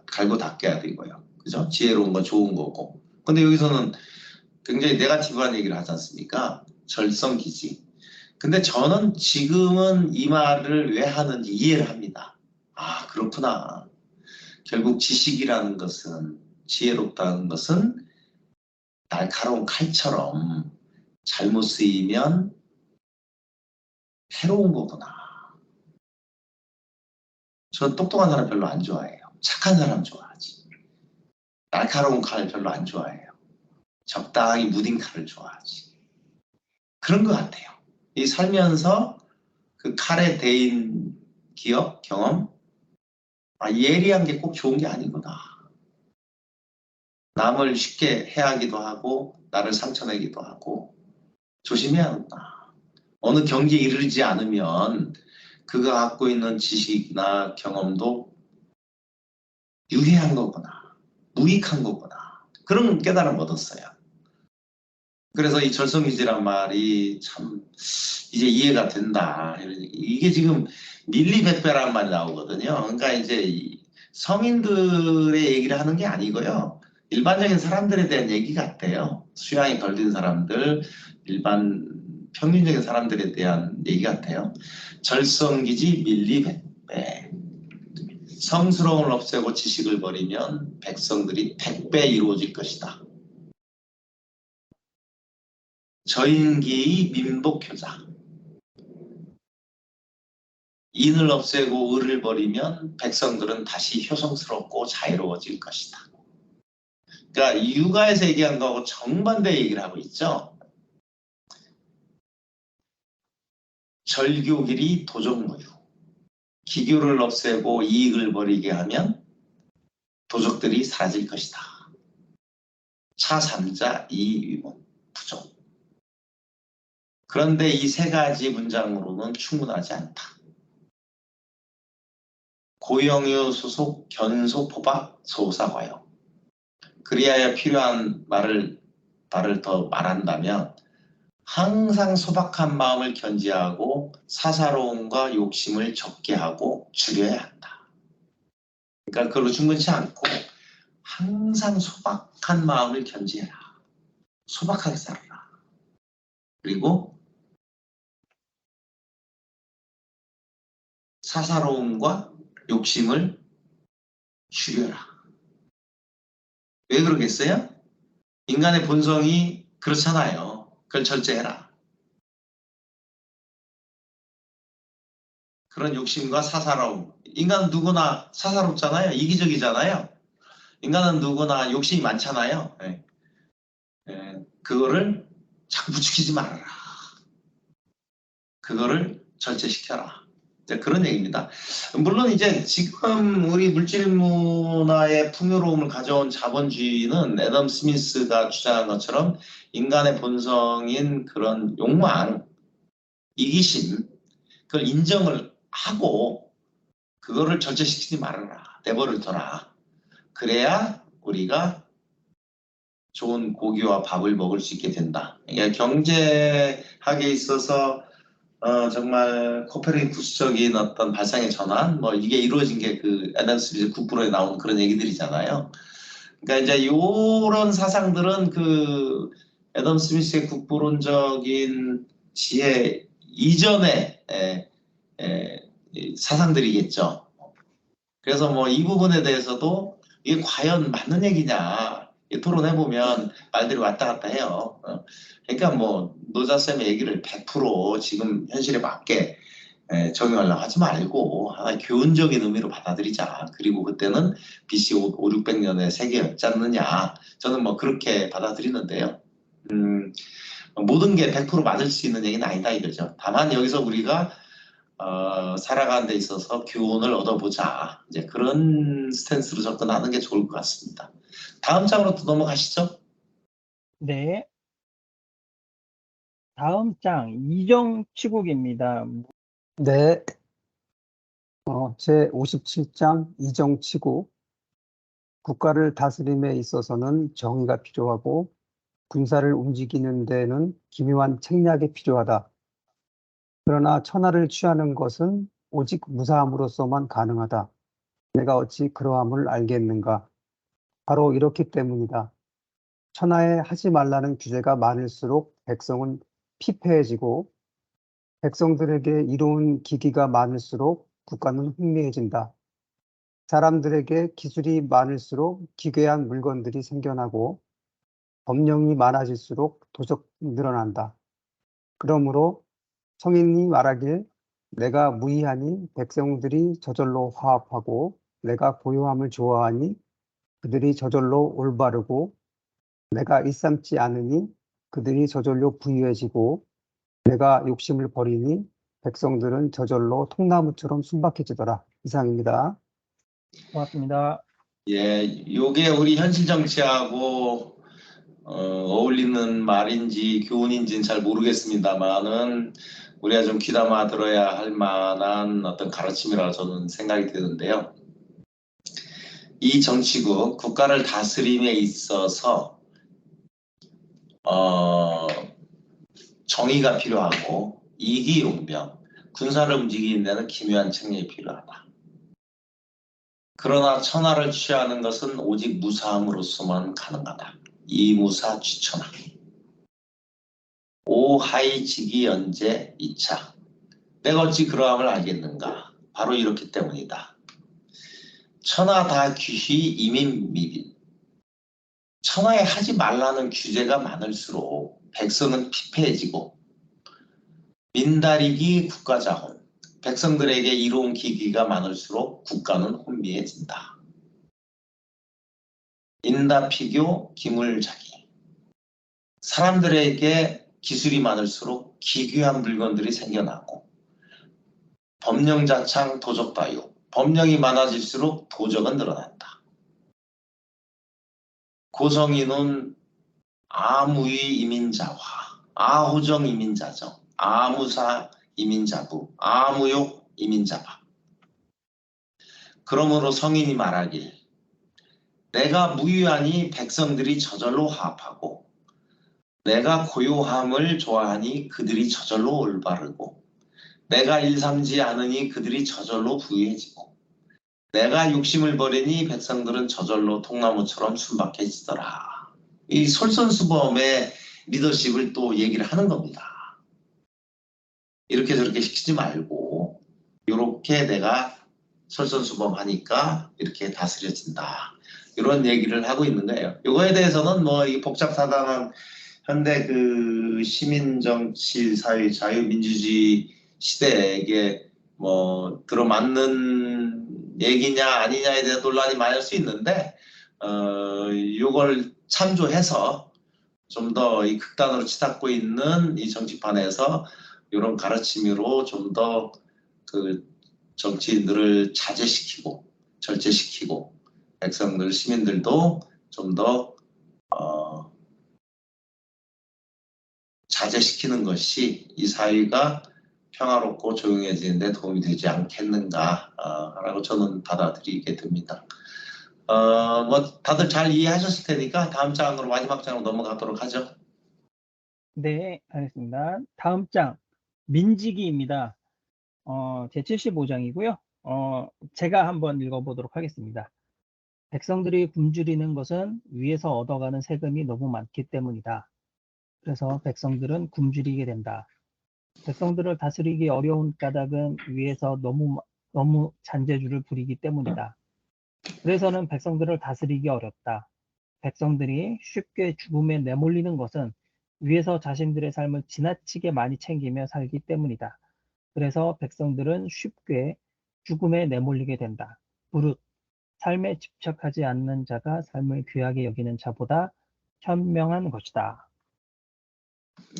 갈고 닦아야 되고요. 그죠? 지혜로운 건 좋은 거고. 근데 여기서는 굉장히 네거티브한 얘기를 하지 않습니까? 절성기지. 근데 저는 지금은 이 말을 왜 하는지 이해를 합니다. 아, 그렇구나. 결국 지식이라는 것은, 지혜롭다는 것은 날카로운 칼처럼 잘못 쓰이면 해로운 거구나. 전 똑똑한 사람 별로 안 좋아해요. 착한 사람 좋아하지. 날카로운 칼 별로 안 좋아해요. 적당히 무딘 칼을 좋아하지. 그런 것 같아요. 이 살면서 그 칼에 대인 기억, 경험, 아, 예리한 게 꼭 좋은 게 아니구나. 남을 쉽게 해하기도 하고 나를 상처내기도 하고 조심해야 한다. 어느 경지에 이르지 않으면 그가 갖고 있는 지식이나 경험도 유해한 거구나. 무익한 거구나. 그런 깨달음을 얻었어요. 그래서 이 절성기지란 말이 참 이제 이해가 된다. 이게 지금 밀리백배라는 말이 나오거든요. 그러니까 이제 성인들의 얘기를 하는 게 아니고요. 일반적인 사람들에 대한 얘기 같아요. 수양이 덜 된 사람들, 일반 평균적인 사람들에 대한 얘기 같아요. 절성기지 밀리백배. 성스러움을 없애고 지식을 버리면 백성들이 100배 이루어질 것이다. 저인기의 민복효자. 인을 없애고 을을 버리면 백성들은 다시 효성스럽고 자유로워질 것이다. 그러니까 육아에서 얘기한 거하고 정반대 얘기를 하고 있죠. 절교길이 도적무유. 기교를 없애고 이익을 버리게 하면 도적들이 사라질 것이다. 차3자 이위문 부족. 그런데 이 세 가지 문장으로는 충분하지 않다. 고영유 수속 견소 포박 소사과요. 그리하여 필요한 말을 더 말한다면 항상 소박한 마음을 견지하고 사사로움과 욕심을 적게 하고 줄여야 한다. 그러니까 그걸로 충분치 않고 항상 소박한 마음을 견지해라. 소박하게 살아라. 그리고 사사로움과 욕심을 줄여라. 왜 그러겠어요? 인간의 본성이 그렇잖아요. 그걸 절제해라. 그런 욕심과 사사로움. 인간은 누구나 사사롭잖아요. 이기적이잖아요. 인간은 누구나 욕심이 많잖아요. 그거를 자꾸 부추기지 말아라. 그거를 절제시켜라. 그런 얘기입니다. 물론 이제 지금 우리 물질 문화의 풍요로움을 가져온 자본주의는 애덤 스미스가 주장한 것처럼 인간의 본성인 그런 욕망, 이기심, 그걸 인정을 하고 그거를 절제시키지 말아라. 내버려 둬라. 그래야 우리가 좋은 고기와 밥을 먹을 수 있게 된다. 경제학에 있어서 정말 코페르니쿠스적인 어떤 발상의 전환, 뭐 이게 이루어진 게 그 애덤 스미스 국부론에 나오는 그런 얘기들이잖아요. 그러니까 이제 이런 사상들은 그 애덤 스미스의 국부론적인 지혜 이전의 사상들이겠죠. 그래서 뭐 이 부분에 대해서도 이게 과연 맞는 얘기냐 토론해보면 말들이 왔다 갔다 해요. 그러니까 뭐 노자쌤의 얘기를 100% 지금 현실에 맞게 적용하려고 하지 말고 하나의 교훈적인 의미로 받아들이자. 그리고 그때는 BC 5, 600년의 세계였지 않느냐. 저는 뭐 그렇게 받아들이는데요. 모든 게 100% 맞을 수 있는 얘기는 아니다 이거죠. 다만 여기서 우리가 살아가는 데 있어서 교훈을 얻어보자. 이제 그런 스탠스로 접근하는 게 좋을 것 같습니다. 다음 장으로 또 넘어가시죠. 네. 다음 장, 이정치국입니다. 네. 제57장 이정치국. 국가를 다스림에 있어서는 정의가 필요하고 군사를 움직이는 데는 기묘한 책략이 필요하다. 그러나 천하를 취하는 것은 오직 무사함으로서만 가능하다. 내가 어찌 그러함을 알겠는가? 바로 이렇기 때문이다. 천하에 하지 말라는 규제가 많을수록 백성은 피폐해지고 백성들에게 이로운 기기가 많을수록 국가는 흥미해진다. 사람들에게 기술이 많을수록 기괴한 물건들이 생겨나고 법령이 많아질수록 도적이 늘어난다. 그러므로 성인이 말하길 내가 무의하니 백성들이 저절로 화합하고 내가 고요함을 좋아하니 그들이 저절로 올바르고 내가 일삼지 않으니 그들이 저절로 부유해지고 내가 욕심을 버리니 백성들은 저절로 통나무처럼 순박해지더라. 이상입니다. 고맙습니다. 예, 요게 우리 현실 정치하고 어울리는 말인지 교훈인지는 잘 모르겠습니다만은 우리가 좀 귀담아 들어야 할 만한 어떤 가르침이라고 저는 생각이 드는데요. 이 정치국, 국가를 다스림에 있어서 정의가 필요하고 이기용병, 군사를 움직이는 데는 기묘한 책략이 필요하다. 그러나 천하를 취하는 것은 오직 무사함으로서만 가능하다. 이무사 취천하. 오하이지기 연재 2차. 내가 어찌 그러함을 알겠는가? 바로 이렇기 때문이다. 천하 다 귀히 이민미빈. 천하에 하지 말라는 규제가 많을수록 백성은 피폐해지고 민다리기 국가자혼. 백성들에게 이로운 기기가 많을수록 국가는 혼미해진다. 인다피교 기물자기. 사람들에게 기술이 많을수록 기괴한 물건들이 생겨나고 법령자창 도적다유. 법령이 많아질수록 도적은 늘어난다. 고성인은 아무의 이민자화. 아호정 이민자정. 아무사 이민자부. 아무욕 이민자바. 그러므로 성인이 말하길 내가 무유하니 백성들이 저절로 화합하고 내가 고요함을 좋아하니 그들이 저절로 올바르고 내가 일삼지 않으니 그들이 저절로 부유해지고 내가 욕심을 버리니 백성들은 저절로 통나무처럼 순박해지더라. 이 솔선수범의 리더십을 또 얘기를 하는 겁니다. 이렇게 저렇게 시키지 말고 이렇게 내가 솔선수범하니까 이렇게 다스려진다. 이런 얘기를 하고 있는 거예요. 이거에 대해서는 뭐 이 복잡하다는 현대 그 시민정치 사회 자유민주주의 시대에 뭐 들어맞는 얘기냐 아니냐에 대한 논란이 많을 수 있는데 이걸 참조해서 좀 더 이 극단으로 치닫고 있는 이 정치판에서 이런 가르침으로 좀 더 그 정치인들을 자제시키고 절제시키고 백성들 시민들도 좀 더 자제시키는 것이 이 사회가 평화롭고 조용해지는 데 도움이 되지 않겠는가 라고 저는 받아들이게 됩니다. 뭐 다들 잘 이해하셨을 테니까 다음 장으로 마지막 장으로 넘어가도록 하죠. 네, 알겠습니다. 다음 장, 민지기입니다. 제75장이고요. 제가 한번 읽어보도록 하겠습니다. 백성들이 굶주리는 것은 위에서 얻어가는 세금이 너무 많기 때문이다. 그래서 백성들은 굶주리게 된다. 백성들을 다스리기 어려운 까닭은 위에서 너무 잔재주를 부리기 때문이다. 그래서는 백성들을 다스리기 어렵다. 백성들이 쉽게 죽음에 내몰리는 것은 위에서 자신들의 삶을 지나치게 많이 챙기며 살기 때문이다. 그래서 백성들은 쉽게 죽음에 내몰리게 된다. 무릇 삶에 집착하지 않는 자가 삶을 귀하게 여기는 자보다 현명한 것이다.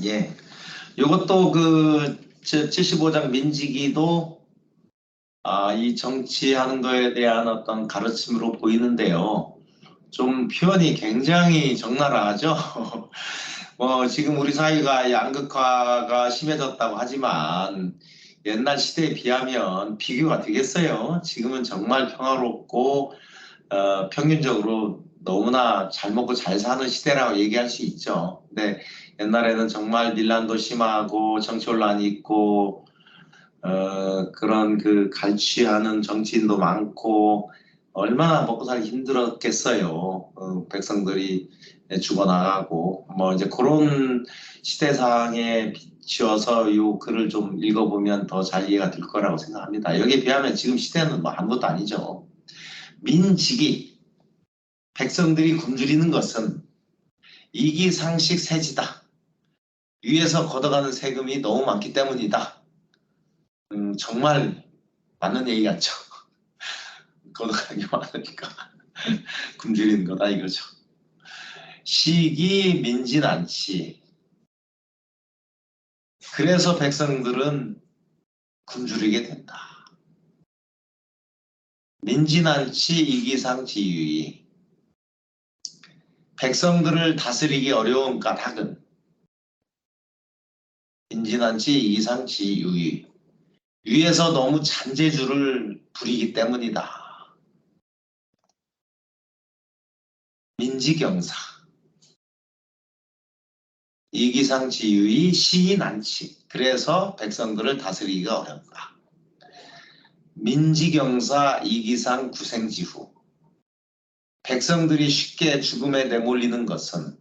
예. 요것도 그 75장 민지기도 이 정치하는 거에 대한 어떤 가르침으로 보이는데요. 좀 표현이 굉장히 적나라하죠. 지금 우리 사회가 양극화가 심해졌다고 하지만 옛날 시대에 비하면 비교가 되겠어요. 지금은 정말 평화롭고 평균적으로 너무나 잘 먹고 잘 사는 시대라고 얘기할 수 있죠. 근데 옛날에는 정말 밀란도 심하고 정치 혼란이 있고 그런 그 갈취하는 정치인도 많고 얼마나 먹고 살기 힘들었겠어요. 백성들이 죽어나가고 이제 그런 시대상에 비추어서 이 글을 좀 읽어보면 더 잘 이해가 될 거라고 생각합니다. 여기에 비하면 지금 시대는 뭐 아무것도 아니죠. 민직이 백성들이 굶주리는 것은 이기상식 세지다. 위에서 걷어가는 세금이 너무 많기 때문이다. 정말 맞는 얘기 같죠. 걷어가는 게 많으니까 굶주리는 거다 이거죠. 시기 민진안치. 그래서 백성들은 굶주리게 된다. 민진안치 이기상지유의. 백성들을 다스리기 어려운 까닭은 민진안치 이기상지유의. 위에서 너무 잔재주를 부리기 때문이다. 민지경사. 이기상지유의 시인안치. 그래서 백성들을 다스리기가 어렵다. 민지경사 이기상 구생지후. 백성들이 쉽게 죽음에 내몰리는 것은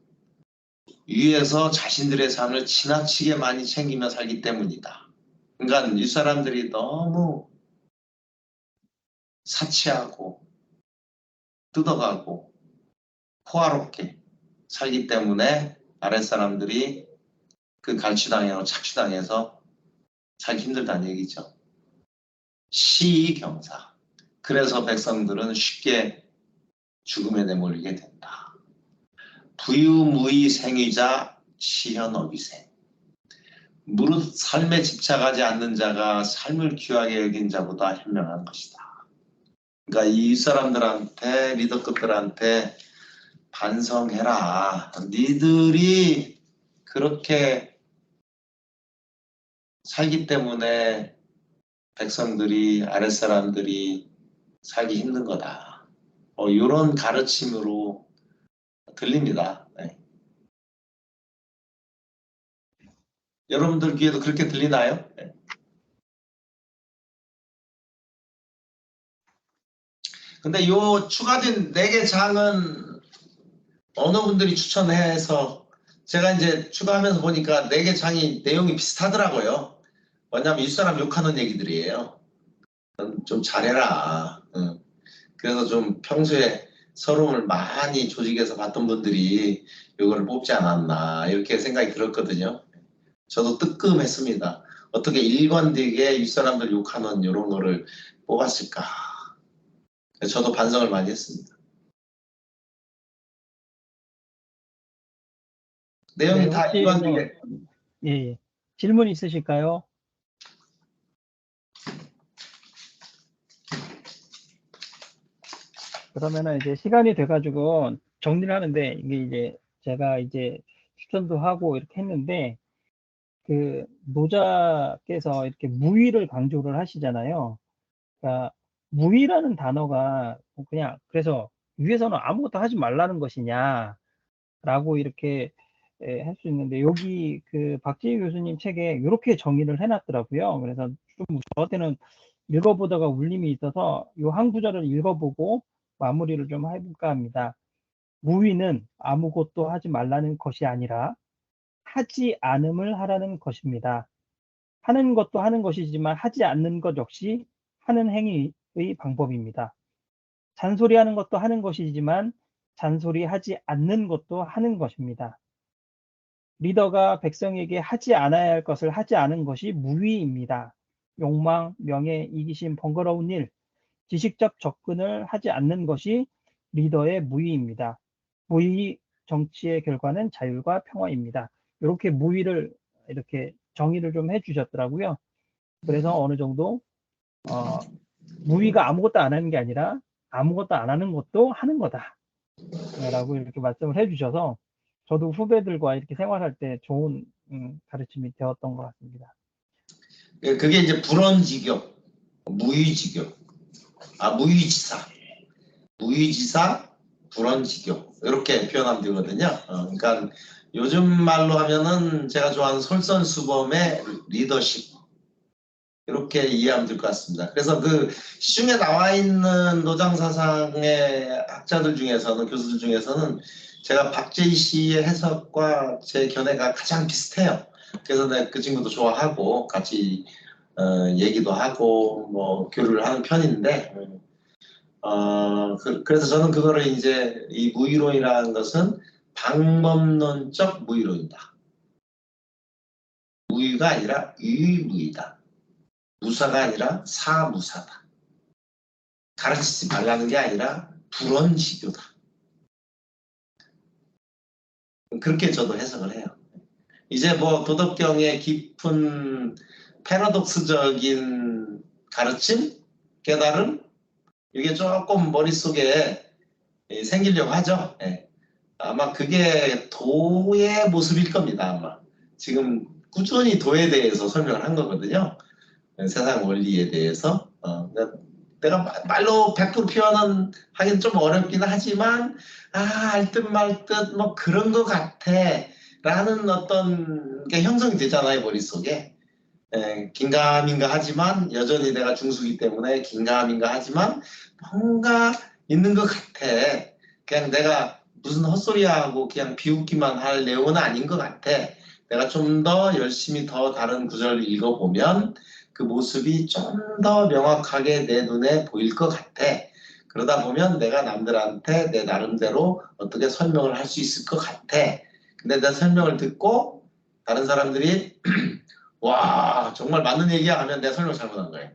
위에서 자신들의 삶을 지나치게 많이 챙기며 살기 때문이다. 그러니까 윗사람들이 너무 사치하고 뜯어가고 호화롭게 살기 때문에 아랫사람들이 그 갈취당하고 착취당해서 살기 힘들다는 얘기죠. 시경사. 그래서 백성들은 쉽게 죽음에 내몰리게 된다. 부유무의 생의자 시현어비생. 무릇 삶에 집착하지 않는 자가 삶을 귀하게 여긴 자보다 현명한 것이다. 그러니까 이 사람들한테 리더급들한테 반성해라. 니들이 그렇게 살기 때문에 백성들이 아랫사람들이 살기 힘든 거다. 이런 가르침으로 들립니다. 네. 여러분들 귀에도 그렇게 들리나요? 네. 근데 요 추가된 4개 장은 어느 분들이 추천해서 제가 이제 추가하면서 보니까 4개 장이 내용이 비슷하더라고요. 왜냐면 윗사람 욕하는 얘기들이에요. 좀 잘해라. 그래서 좀 평소에 서름을 많이 조직해서 봤던 분들이 이거를 뽑지 않았나 이렇게 생각이 들었거든요. 저도 뜨끔했습니다. 어떻게 일관되게 윗사람들 욕하는 이런 거를 뽑았을까. 저도 반성을 많이 했습니다. 내용이 네, 다 혹시 일관되게. 예, 질문 있으실까요? 그러면은 이제 시간이 돼가지고 정리를 하는데 이게 이제 제가 이제 추천도 하고 이렇게 했는데 그 노자께서 이렇게 무위를 강조를 하시잖아요. 그러니까 무위라는 단어가 그냥 그래서 위에서는 아무것도 하지 말라는 것이냐라고 이렇게 할 수 있는데 여기 그 박지희 교수님 책에 이렇게 정의를 해놨더라고요. 그래서 좀 저한테는 읽어보다가 울림이 있어서 이 한 구절을 읽어보고 마무리를 좀 해볼까 합니다. 무위는 아무것도 하지 말라는 것이 아니라 하지 않음을 하라는 것입니다. 하는 것도 하는 것이지만 하지 않는 것 역시 하는 행위의 방법입니다. 잔소리하는 것도 하는 것이지만 잔소리하지 않는 것도 하는 것입니다. 리더가 백성에게 하지 않아야 할 것을 하지 않은 것이 무위입니다. 욕망, 명예, 이기심, 번거로운 일, 지식적 접근을 하지 않는 것이 리더의 무위입니다. 무위 정치의 결과는 자율과 평화입니다. 이렇게 무위를 이렇게 정의를 좀 해주셨더라고요. 그래서 어느 정도 무위가 아무것도 안 하는 게 아니라 아무것도 안 하는 것도 하는 거다 라고 이렇게 말씀을 해주셔서 저도 후배들과 이렇게 생활할 때 좋은 가르침이 되었던 것 같습니다. 그게 이제 불언지교, 무위지교, 무위지사, 불언지교 이렇게 표현하면 되거든요. 그러니까 요즘 말로 하면은 제가 좋아하는 솔선수범의 리더십 이렇게 이해하면 될 것 같습니다. 그래서 그 시중에 나와 있는 노장사상의 학자들 중에서는, 교수들 중에서는 제가 박재희 씨의 해석과 제 견해가 가장 비슷해요. 그래서 내가 그 친구도 좋아하고 같이 얘기도 하고 뭐 교류를 하는 편인데 그래서 저는 그거를 이제 이 무위론이라는 것은 방법론적 무위론이다. 무위가 아니라 유유무위다. 무사가 아니라 사무사다. 가르치지 말라는 게 아니라 불언지교다. 그렇게 저도 해석을 해요. 이제 뭐 도덕경의 깊은 패러독스적인 가르침, 깨달음 이게 조금 머릿속에 생기려고 하죠. 예. 아마 그게 도의 모습일 겁니다. 아마 지금 꾸준히 도에 대해서 설명을 한 거거든요. 세상 원리에 대해서 내가 말로 100% 표현은 하긴 좀 어렵긴 하지만 알 듯 말 듯 뭐 그런 것 같아 라는 어떤 게 형성이 되잖아요, 머릿속에. 긴가민가 하지만 여전히 내가 중수기 때문에 긴가민가 하지만 뭔가 있는 것 같아. 그냥 내가 무슨 헛소리하고 그냥 비웃기만 할 내용은 아닌 것 같아. 내가 좀 더 열심히 더 다른 구절을 읽어보면 그 모습이 좀 더 명확하게 내 눈에 보일 것 같아. 그러다 보면 내가 남들한테 내 나름대로 어떻게 설명을 할 수 있을 것 같아. 근데 내 설명을 듣고 다른 사람들이 와 정말 맞는 얘기야 하면 내 설명 잘못한 거예요.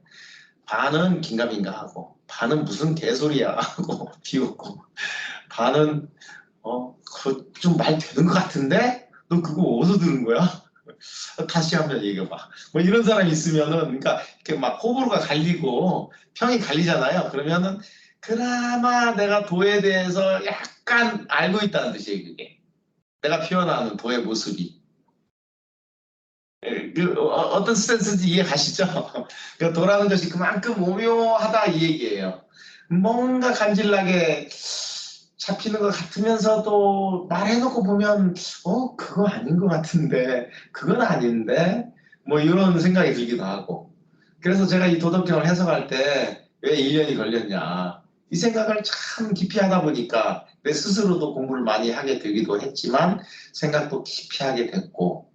반은 긴가민가 하고 반은 무슨 개소리야 하고 비웃고 반은 좀 말 되는 것 같은데 너 그거 어디서 들은 거야? 다시 한번 얘기해봐. 뭐 이런 사람이 있으면은 그러니까 이렇게 막 호불호가 갈리고 평이 갈리잖아요. 그러면은 그나마 내가 도에 대해서 약간 알고 있다는 뜻이에요. 그게 내가 표현하는 도의 모습이 어떤 스탠스인지 이해 가시죠? 그러니까 도라는 것이 그만큼 오묘하다 이 얘기예요. 뭔가 간질나게 잡히는 것 같으면서도 말해놓고 보면 그거 아닌 것 같은데 그건 아닌데 뭐 이런 생각이 들기도 하고 그래서 제가 이 도덕경을 해석할 때 왜 1년이 걸렸냐 이 생각을 참 깊이 하다 보니까 내 스스로도 공부를 많이 하게 되기도 했지만 생각도 깊이 하게 됐고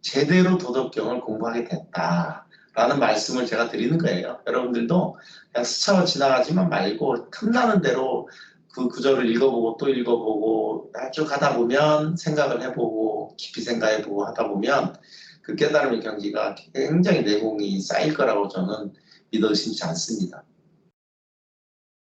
제대로 도덕경을 공부하게 됐다라는 말씀을 제가 드리는 거예요. 여러분들도 그냥 스쳐 지나가지만 말고 틈나는 대로 그 구절을 읽어보고 또 읽어보고 쭉 하다 보면 생각을 해보고 깊이 생각해보고 하다 보면 그 깨달음의 경지가 굉장히 내공이 쌓일 거라고 저는 믿어 의심치 않습니다.